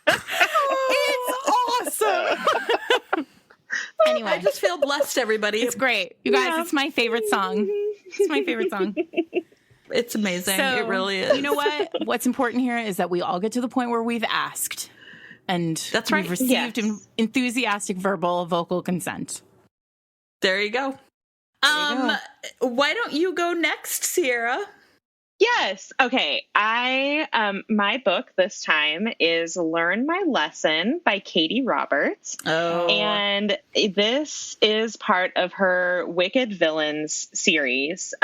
It's awesome. Anyway, I just feel blessed, everybody. It's great. You guys, it's my favorite song. It's my favorite song. It's amazing. So, it really is. You know what? What's important here is that we all get to the point where we've asked. And that's right. We've received enthusiastic vocal consent. There you go. Why don't you go next, Sierra? Yes. Okay. My book this time is Learn My Lesson by Katie Roberts. Oh. And this is part of her Wicked Villains series,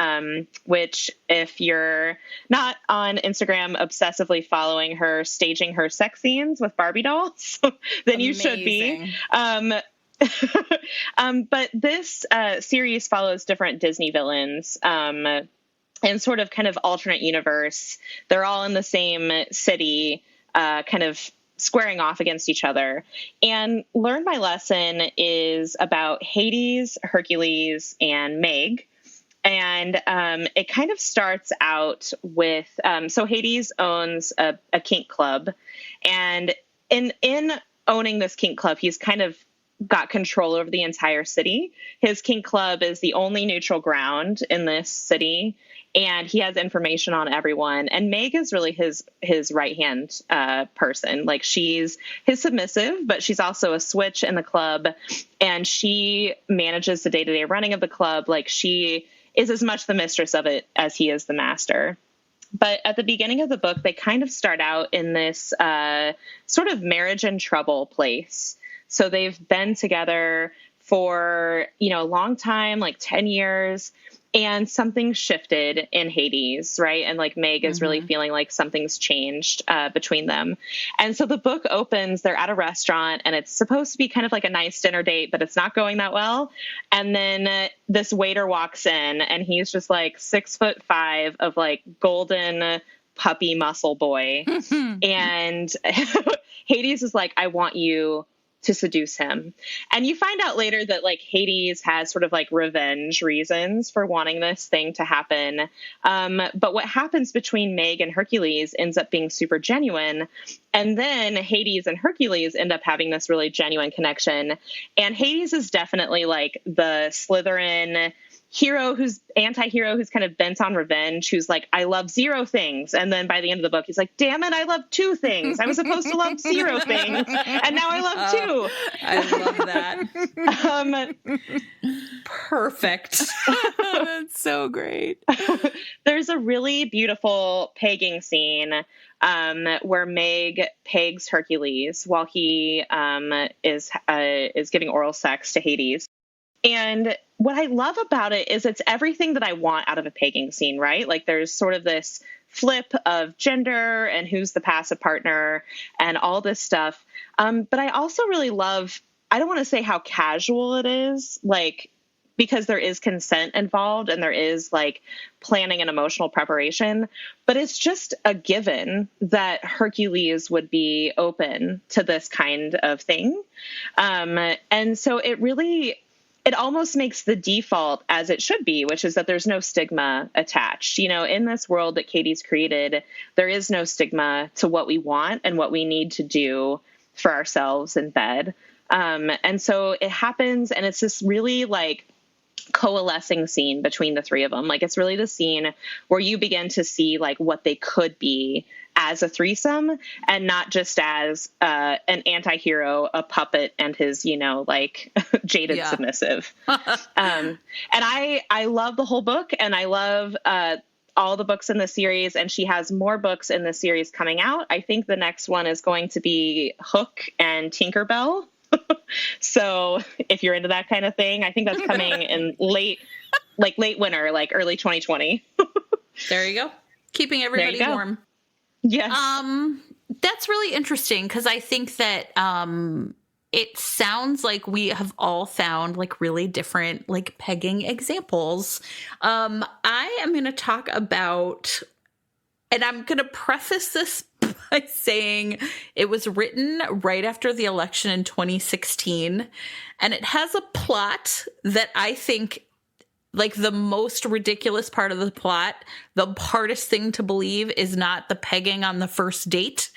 which if you're not on Instagram obsessively following her, staging her sex scenes with Barbie dolls, then you should be. But this series follows different Disney villains, and sort of kind of alternate universe. They're all in the same city, kind of squaring off against each other. And Learn My Lesson is about Hades, Hercules, and Meg. And it kind of starts out with, so Hades owns a kink club. And in owning this kink club, he's kind of got control over the entire city. His kink club is the only neutral ground in this city. And he has information on everyone. And Meg is really his right-hand person. Like, she's his submissive, but she's also a switch in the club. And she manages the day-to-day running of the club. Like, she is as much the mistress of it as he is the master. But at the beginning of the book, they kind of start out in this sort of marriage and trouble place. So they've been together for, a long time, like 10 years. And something shifted in Hades, right? And like Meg is really feeling like something's changed between them. And so the book opens, they're at a restaurant and it's supposed to be kind of like a nice dinner date, but it's not going that well. And then this waiter walks in and he's just like 6'5" of like golden puppy muscle boy. And Hades is like, I want you to seduce him. And you find out later that like Hades has sort of like revenge reasons for wanting this thing to happen. But what happens between Meg and Hercules ends up being super genuine. And then Hades and Hercules end up having this really genuine connection. And Hades is definitely like the Slytherin hero who's anti-hero who's kind of bent on revenge, who's like, I love 0 things. And then by the end of the book, he's like, damn it, I love 2 things. I was supposed to love 0 things. And now I love 2. I love that. Perfect. That's so great. There's a really beautiful pegging scene where Meg pegs Hercules while he is giving oral sex to Hades. And what I love about it is it's everything that I want out of a pegging scene, right? Like there's sort of this flip of gender and who's the passive partner and all this stuff. But I also really love, I don't want to say how casual it is, like, because there is consent involved and there is like planning and emotional preparation, but it's just a given that Hercules would be open to this kind of thing. And so it really it almost makes the default as it should be, which is that there's no stigma attached. You know, in this world that Katie's created, there is no stigma to what we want and what we need to do for ourselves in bed. And so it happens, and it's this really like coalescing scene between the three of them. Like, it's really the scene where you begin to see like what they could be as a threesome, and not just as an anti-hero, a puppet, and his, you know, like jaded submissive. And I love the whole book, and I love all the books in the series, and she has more books in the series coming out. I think the next one is going to be Hook and Tinkerbell. So if you're into that kind of thing, I think that's coming in late winter, like early 2020. There you go. Keeping everybody warm. Yes. That's really interesting, because I think that it sounds like we have all found like really different like pegging examples. I am going to talk about, and I'm going to preface this by saying it was written right after the election in 2016, and it has a plot that I think, like, the most ridiculous part of the plot, the hardest thing to believe, is not the pegging on the first date.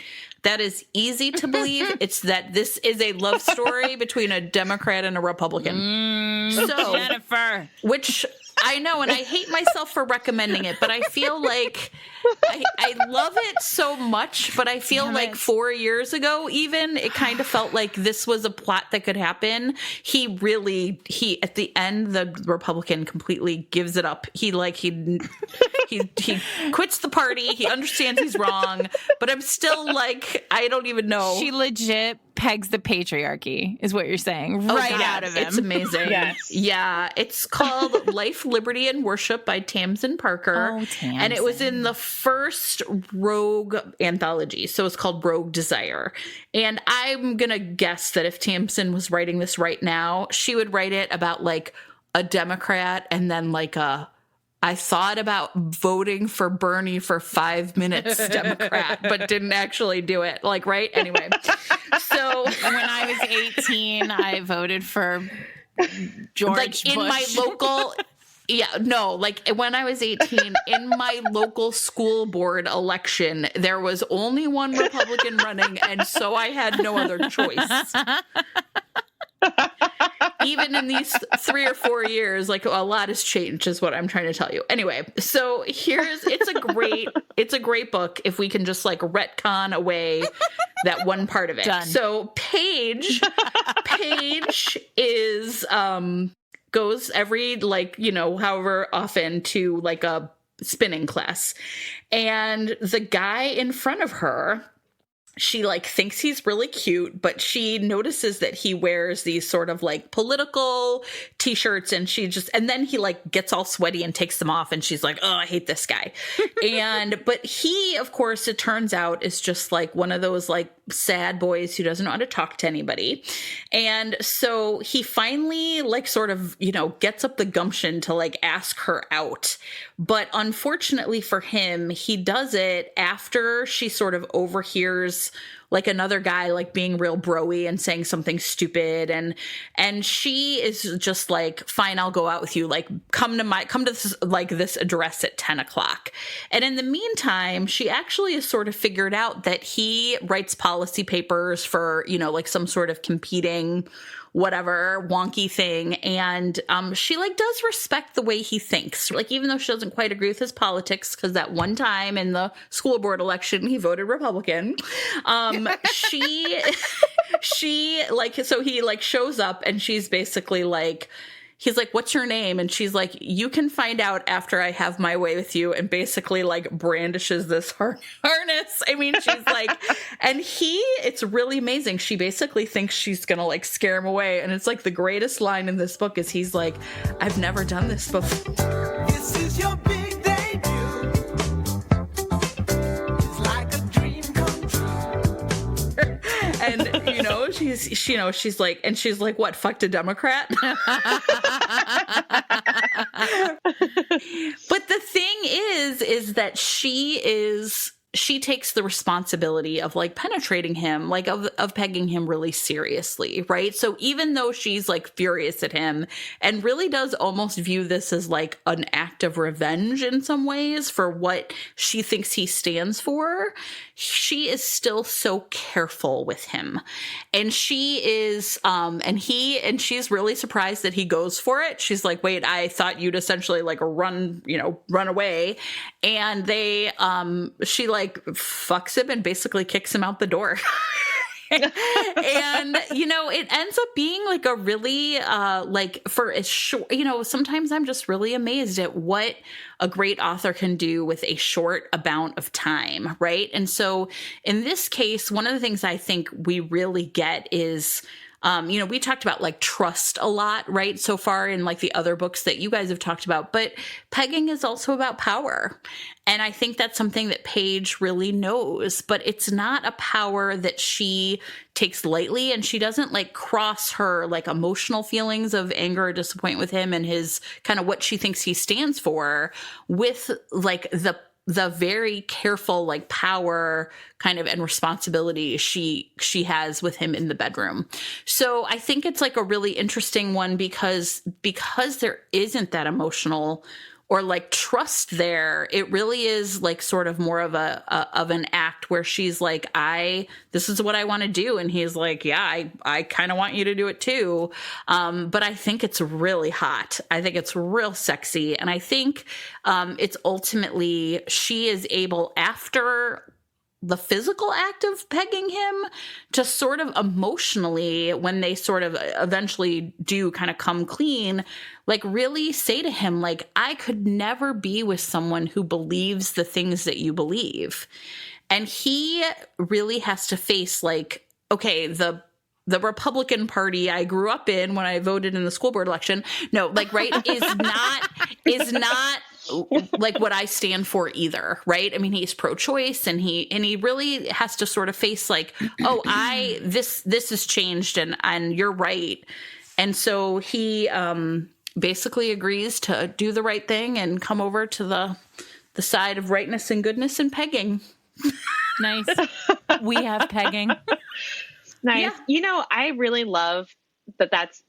That is easy to believe. It's that this is a love story between a Democrat and a Republican. So, Jennifer. Which I know, and I hate myself for recommending it, but I feel like I love it so much, but I feel like 4 years ago, even, it kind of felt like this was a plot that could happen. He at the end, the Republican completely gives it up. He quits the party. He understands he's wrong, but I'm still like, I don't even know. She legit pegs the patriarchy, is what you're saying, right out of him. It's amazing. Yes. Yeah, it's called Life, Liberty, and Worship by Tamsin Parker. Oh, Tamsin. And it was in the first Rogue anthology, so it's called Rogue Desire. And I'm going to guess that if Tamsin was writing this right now, she would write it about like a Democrat, and then like I thought about voting for Bernie for 5 minutes Democrat, but didn't actually do it. Like, right? Anyway. So when I was 18, I voted for George like in Bush. my local, like when I was 18, in my local school board election, there was only one Republican running, and so I had no other choice. Even in these 3 or 4 years, like, a lot has changed, is what I'm trying to tell you. Anyway, so it's a great book if we can just like retcon away that one part of it. Done. So Paige is goes every, like, you know, however often to like a spinning class, and the guy in front of her, she like thinks he's really cute, but she notices that he wears these sort of like political t-shirts, and and then he like gets all sweaty and takes them off, and she's like, oh, I hate this guy. But he, of course, it turns out, is just like one of those like sad boys who doesn't know how to talk to anybody. And so he finally like sort of, you know, gets up the gumption to like ask her out. But unfortunately for him, he does it after she sort of overhears like another guy like being real bro-y and saying something stupid, and she is just like, fine, I'll go out with you, like come to this, like this address at 10 o'clock. And in the meantime, she actually has sort of figured out that he writes policy papers for, you know, like some sort of competing whatever wonky thing, and she like does respect the way he thinks, like, even though she doesn't quite agree with his politics, because that one time in the school board election he voted Republican. She like, so he like shows up, and she's basically like, he's like, what's your name? And she's like, you can find out after I have my way with you, and basically like brandishes this harness. I mean, she's like, and it's really amazing. She basically thinks she's going to like scare him away. And it's like the greatest line in this book is he's like, I've never done this before. This is your big debut. It's like a dream come true. And, you know, she's like, what, fucked a Democrat? But the thing is that she is she takes the responsibility of like penetrating him, like of pegging him really seriously, right? So even though she's like furious at him and really does almost view this as like an act of revenge in some ways for what she thinks he stands for, she is still so careful with him. And she is, and she's really surprised that he goes for it. She's like, wait, I thought you'd essentially like run away. And she like fucks him and basically kicks him out the door. And it ends up being like a really like for a short, sometimes I'm just really amazed at what a great author can do with a short amount of time, right? And so in this case, one of the things I think we really get is we talked about like trust a lot, right? So far in like the other books that you guys have talked about, but pegging is also about power. And I think that's something that Paige really knows, but it's not a power that she takes lightly. And she doesn't like cross her like emotional feelings of anger or disappointment with him and his kind of what she thinks he stands for with like the very careful like power kind of and responsibility she has with him in the bedroom. So I think it's like a really interesting one because there isn't that emotional or like trust there. It really is like sort of more of an act where she's like, this is what I want to do. And he's like, yeah, I kind of want you to do it too. But I think it's really hot. I think it's real sexy. And I think it's ultimately she is able after the physical act of pegging him to sort of emotionally, when they sort of eventually do kind of come clean, like really say to him, like, I could never be with someone who believes the things that you believe. And he really has to face like, okay, the Republican Party I grew up in when I voted in the school board election, is not like what I stand for either, right? I mean, he's pro-choice and he really has to sort of face like, this has changed and you're right. And so he basically agrees to do the right thing and come over to the side of rightness and goodness and pegging. Nice. We have pegging. Nice. Yeah. I really love that's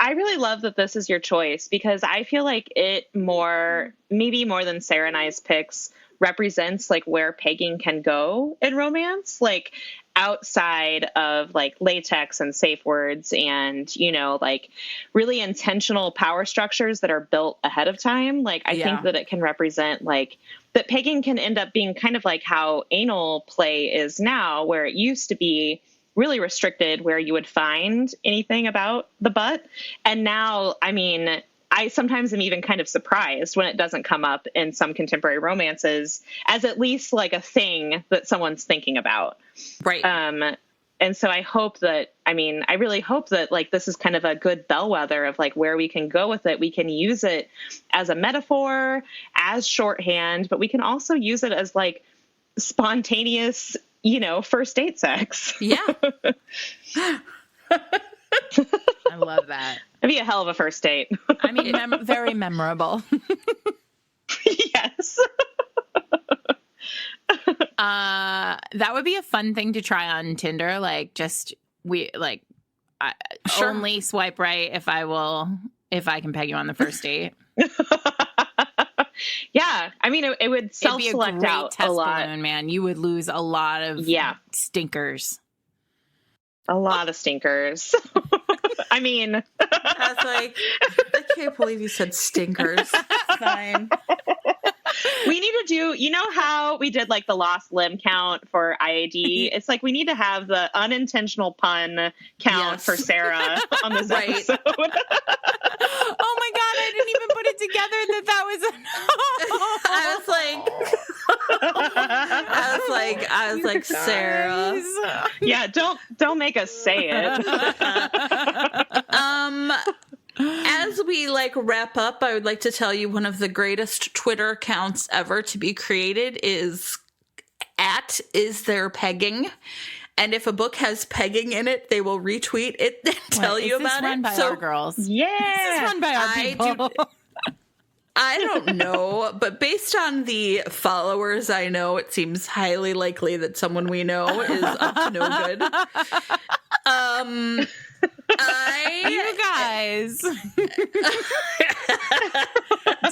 I really love that this is your choice because I feel like it maybe more than Sarah and I's picks represents like where pegging can go in romance, like outside of like latex and safe words and, like really intentional power structures that are built ahead of time. Like, I think that it can represent like that pegging can end up being kind of like how anal play is now, where it used to be really restricted, where you would find anything about the butt. And now, I mean, I sometimes am even kind of surprised when it doesn't come up in some contemporary romances as at least like a thing that someone's thinking about. Right. And so I really hope that like this is kind of a good bellwether of like where we can go with it. We can use it as a metaphor, as shorthand, but we can also use it as like spontaneous, first date sex. Yeah. I love that. It'd be a hell of a first date. I mean, very memorable. Yes. That would be a fun thing to try on Tinder. Like, Sure. Only swipe right if I can peg you on the first date. Yeah. I mean, it would self-select out a lot. Balloon, man. You would lose a lot of stinkers. A lot of stinkers. I mean, I was like, I can't believe you said stinkers. Fine. We need to do, how we did like the lost limb count for IAD? It's like we need to have the unintentional pun count for Sarah on this episode. Oh my God, I didn't even put it together that I was like, Sarah. Yeah, don't make us say it. As we wrap up, I would like to tell you one of the greatest Twitter accounts ever to be created is @IsTherePegging. And if a book has pegging in it, they will retweet it and tell you about it. Run by our girls. Yeah. This is run by our people. I don't know, but based on the followers I know, it seems highly likely that someone we know is up to no good. You guys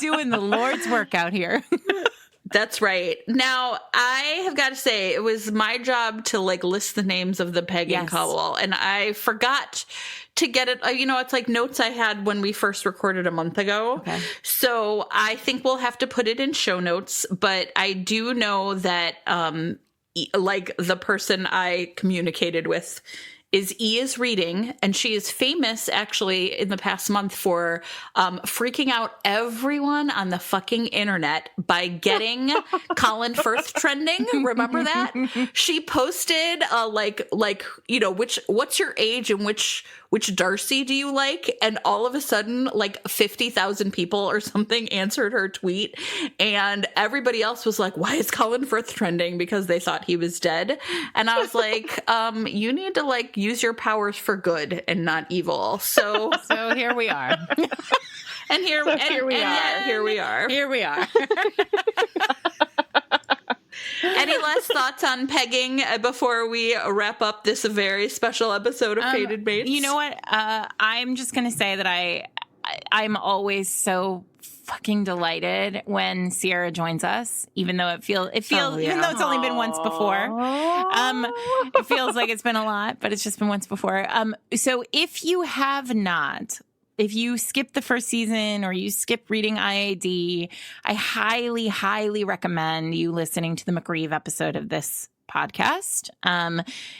doing the Lord's work out here. That's right. Now, I have got to say, it was my job to like list the names of the Peg and Caldwell, and I forgot to get it. It's like notes I had when we first recorded a month ago. Okay. So I think we'll have to put it in show notes, but I do know that like the person I communicated with is reading, and she is famous actually in the past month for freaking out everyone on the fucking internet by getting Colin Firth trending. Remember that? She posted what's your age and which Darcy do you like? And all of a sudden, like 50,000 people or something answered her tweet, and everybody else was like, why is Colin Firth trending? Because they thought he was dead. And I was like, you need to like use your powers for good and not evil. So here we are. And here we are. Any last thoughts on pegging before we wrap up this very special episode of Fated Mates? You know what? I'm just going to say that I'm always so fucking delighted when Sierra joins us, even though even though it's only been once before. It feels like it's been a lot, but it's just been once before. So if you skip the first season or you skip reading IAD, I highly, highly recommend you listening to the McReeve episode of this podcast.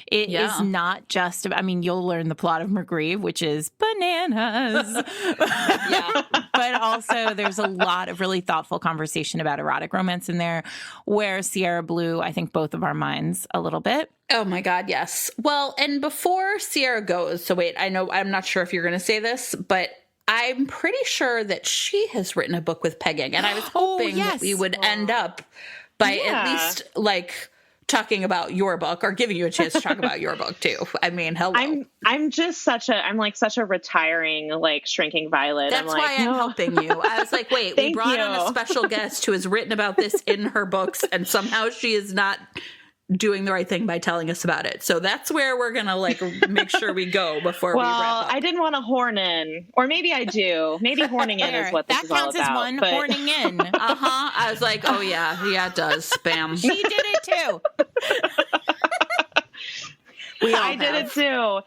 It is not just, you'll learn the plot of McReeve, which is bananas. But also there's a lot of really thoughtful conversation about erotic romance in there where Sierra blew, I think, both of our minds a little bit. Oh my God, yes. Well, and before Sierra goes, so wait, I'm not sure if you're going to say this, but I'm pretty sure that she has written a book with pegging, and I was hoping that we would end up by at least like talking about your book, or giving you a chance to talk about your book too. I mean, hello. I'm just such a retiring, like, shrinking violet. That's why I'm helping you. I was like, wait, we brought on a special guest who has written about this in her books, and somehow she is not doing the right thing by telling us about it. So that's where we're gonna like make sure we go before we wrap up. I didn't want to horn in, or maybe I do. Maybe horning in is what this is all about. That counts as one, horning in. I was like, oh yeah, it does. Bam. She did it too. I did it too.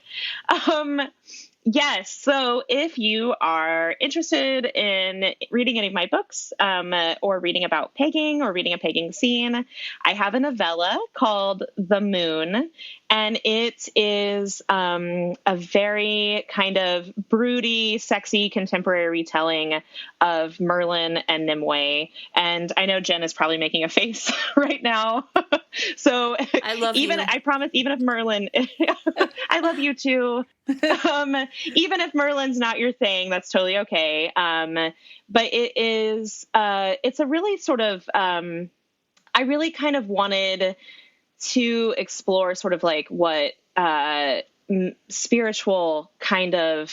Yes. So if you are interested in reading any of my books, or reading about pegging or reading a pegging scene, I have a novella called The Moon, and it is a very kind of broody, sexy contemporary retelling of Merlin and Nimue. And I know Jen is probably making a face right now. So I love you. I promise, even if Merlin, I love you too. Even if Merlin's not your thing, that's totally okay. But it is, it's a really sort of, I really kind of wanted to explore sort of like what, spiritual kind of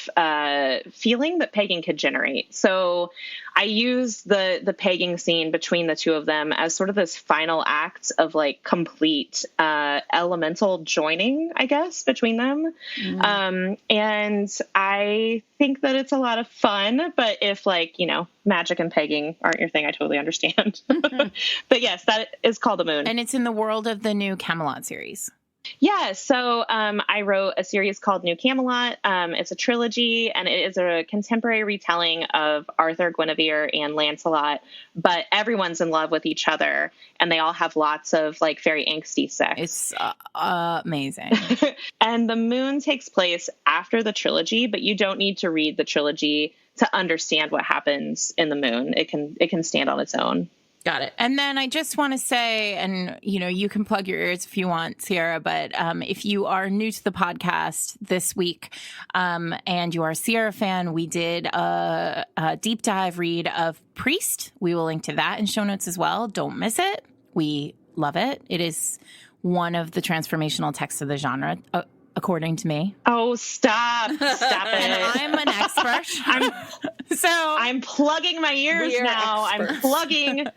feeling that pegging could generate. So I used the pegging scene between the two of them as sort of this final act of like complete elemental joining, I guess, between them. And I think that it's a lot of fun, but if like, magic and pegging aren't your thing, I totally understand. But yes, that is called The Moon. And it's in the world of the new Camelot series. Yeah, so I wrote a series called New Camelot. It's a trilogy, and it is a contemporary retelling of Arthur, Guinevere, and Lancelot, but everyone's in love with each other, and they all have lots of, like, very angsty sex. It's amazing. And The Moon takes place after the trilogy, but you don't need to read the trilogy to understand what happens in The Moon. It can stand on its own. Got it. And then I just want to say, and you can plug your ears if you want, Sierra, but if you are new to the podcast this week and you are a Sierra fan, we did a deep dive read of Priest. We will link to that in show notes as well. Don't miss it. We love it. It is one of the transformational texts of the genre. according to me. Oh, stop And it. I'm an expert. I'm plugging my ears We are now. experts.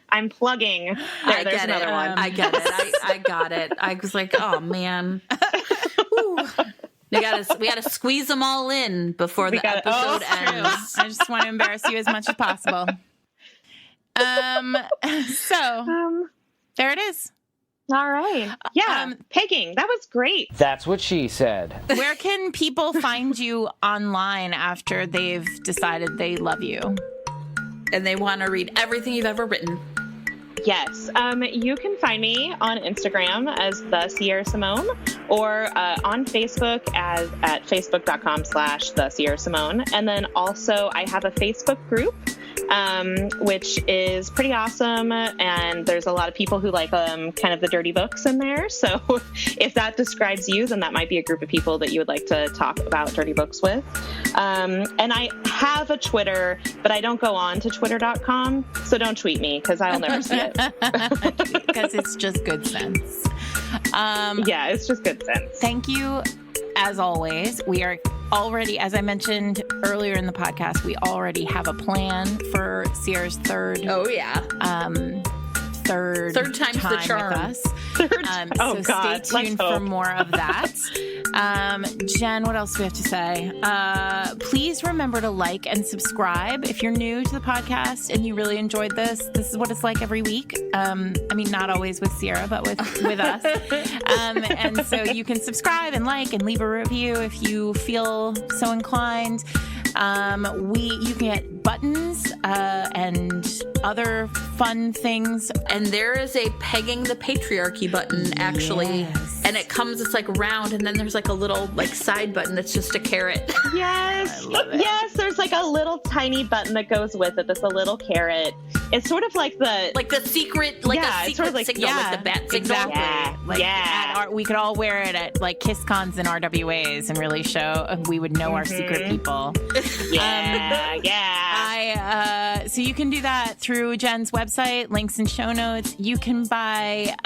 I'm plugging. I There's get another it. one. I get it. I got it. I was like, oh man. Whew. We gotta squeeze them all in before the episode ends. I just want to embarrass you as much as possible. So there it is. All right. Yeah. Pegging. That was great. That's what she said. Where can people find you online after they've decided they love you? And they want to read everything you've ever written. Yes. You can find me on Instagram as the Sierra Simone, or on Facebook at facebook.com/the Sierra Simone. And then also I have a Facebook group, which is pretty awesome. And there's a lot of people who like kind of the dirty books in there. So if that describes you, then that might be a group of people that you would like to talk about dirty books with. And I have a Twitter, but I don't go on to twitter.com. So don't tweet me because I'll never see it. Because it's just good sense. Yeah, it's just good sense. Thank you, as always. We are already, as I mentioned earlier in the podcast, we already have a plan for Sierra's third time's the charm. with us. Oh, God. Stay tuned Let's for hope. more of that. Jen, what else do we have to say? Please remember to like and subscribe if you're new to the podcast and you really enjoyed this. This is what it's like every week. I mean, not always with Sierra, but with us. And so you can subscribe and like and leave a review if you feel so inclined. You can get buttons and other fun things. And there is a pegging the patriarchy button, actually. Yes. And it comes, it's like round, and then there's like a little like side button that's just a carrot. Yes. Yes, there's like a little tiny button that goes with it that's a little carrot. It's sort of like the secret, Yeah, it's sort of like- signal, like the bat signal. Exactly. Yeah. We could all wear it at like KissCons and RWAs and really show we would know our secret people. Yeah. So you can do that through Jen's website, links in show notes. You can buy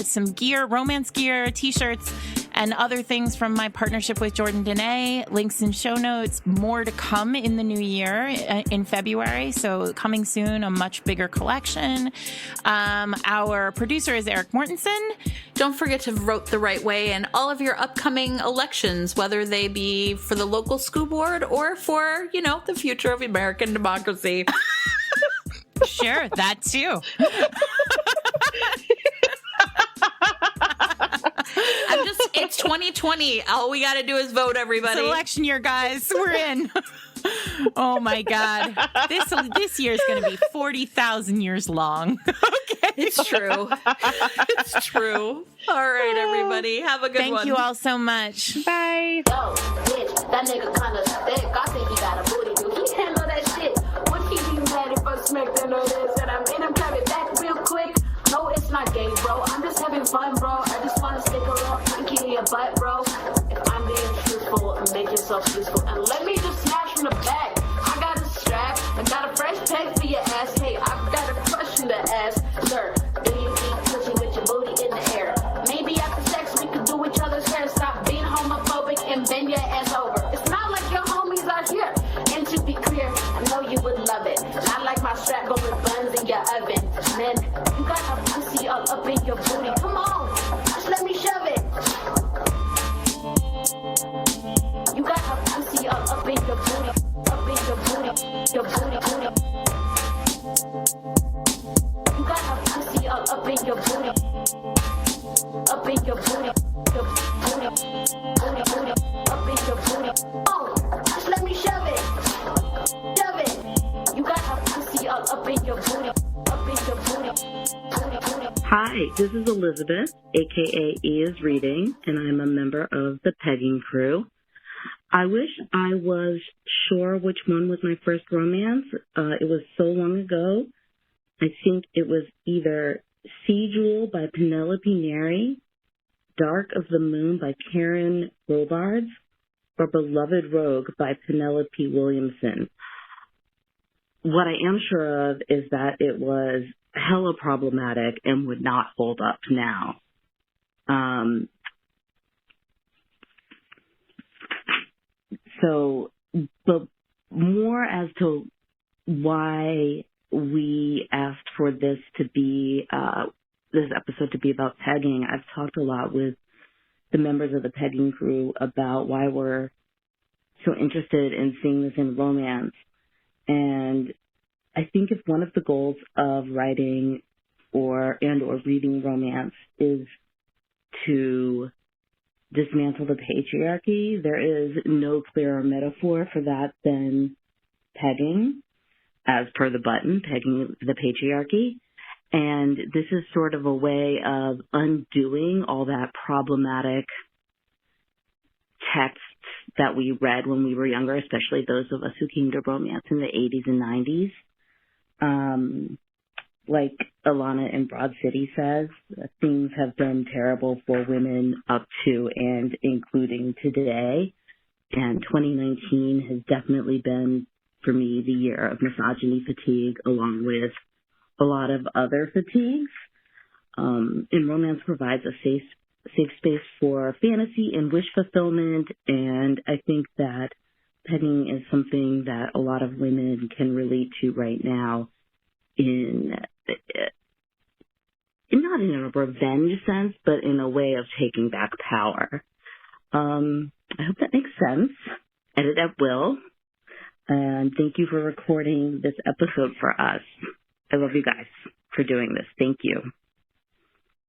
some gear, romance gear, t-shirts, and other things from my partnership with Jordan Dene. Links in show notes. More to come in the new year in February. So coming soon, a much bigger collection. Our producer is Eric Mortensen. Don't forget to vote the right way in all of your upcoming elections, whether they be for the local school board or for, the future of American democracy. Sure, that too. It's 2020. All we got to do is vote, everybody. It's election year, guys. We're in. Oh my God. This year's going to be 40,000 years long. Okay. It's true. It's true. All right, everybody. Have a good one. Thank you all so much. Bye. Yo, bitch, that nigga kinda thick. I think he got a booty, dude. He handle that shit. Would he be mad if I smacked the notice and I'm in him, grab it back real quick? No, it's not gay, bro. I'm just having fun, bro. I just wanna stick a little pinky in your butt, bro. If I'm being truthful, make yourself useful. And let me just snatch from the back. I got a strap. I got a fresh peg for your ass. Hey, I've got a crush in the ass. Sir, do you eat pussy with your booty in the air? Maybe after sex we could do each other's hair. Stop being homophobic and bend your ass over. It's not like your homies are here. And to be clear, I know you would love it. Not like my strap go with buns in your oven. Man, you got a pussy all up in your booty. Come on, just let me shove it. You got a pussy all up in your booty. Up in your booty. Your booty, booty. You got a pussy all up in your booty. Up in your booty. Your booty. Booty, booty. Up in your booty. Oh, just let me shove it. Shove it. You got a pussy all up in your booty. Up in your booty. Booty, booty. Hi, this is Elizabeth, aka E is Reading, and I'm a member of the Pegging Crew. I wish I was sure which one was my first romance. It was so long ago. I think it was either Sea Jewel by Penelope Neri, Dark of the Moon by Karen Robards, or Beloved Rogue by Penelope Williamson. What I am sure of is that it was hella problematic and would not hold up now. So, but more as to why we asked for this to be, this episode to be about pegging. I've talked a lot with the members of the pegging crew about why we're so interested in seeing this in romance. And I think if one of the goals of writing or reading romance is to dismantle the patriarchy, there is no clearer metaphor for that than pegging, as per the button, pegging the patriarchy. And this is sort of a way of undoing all that problematic texts that we read when we were younger, especially those of us who came to romance in the 80s and 90s. Like Alana in Broad City says, things have been terrible for women up to and including today. And 2019 has definitely been, for me, the year of misogyny fatigue, along with a lot of other fatigues. And romance provides a safe space for fantasy and wish fulfillment. And I think that pegging is something that a lot of women can relate to right now not in a revenge sense, but in a way of taking back power. I hope that makes sense. Edit at will. And thank you for recording this episode for us. I love you guys for doing this. Thank you.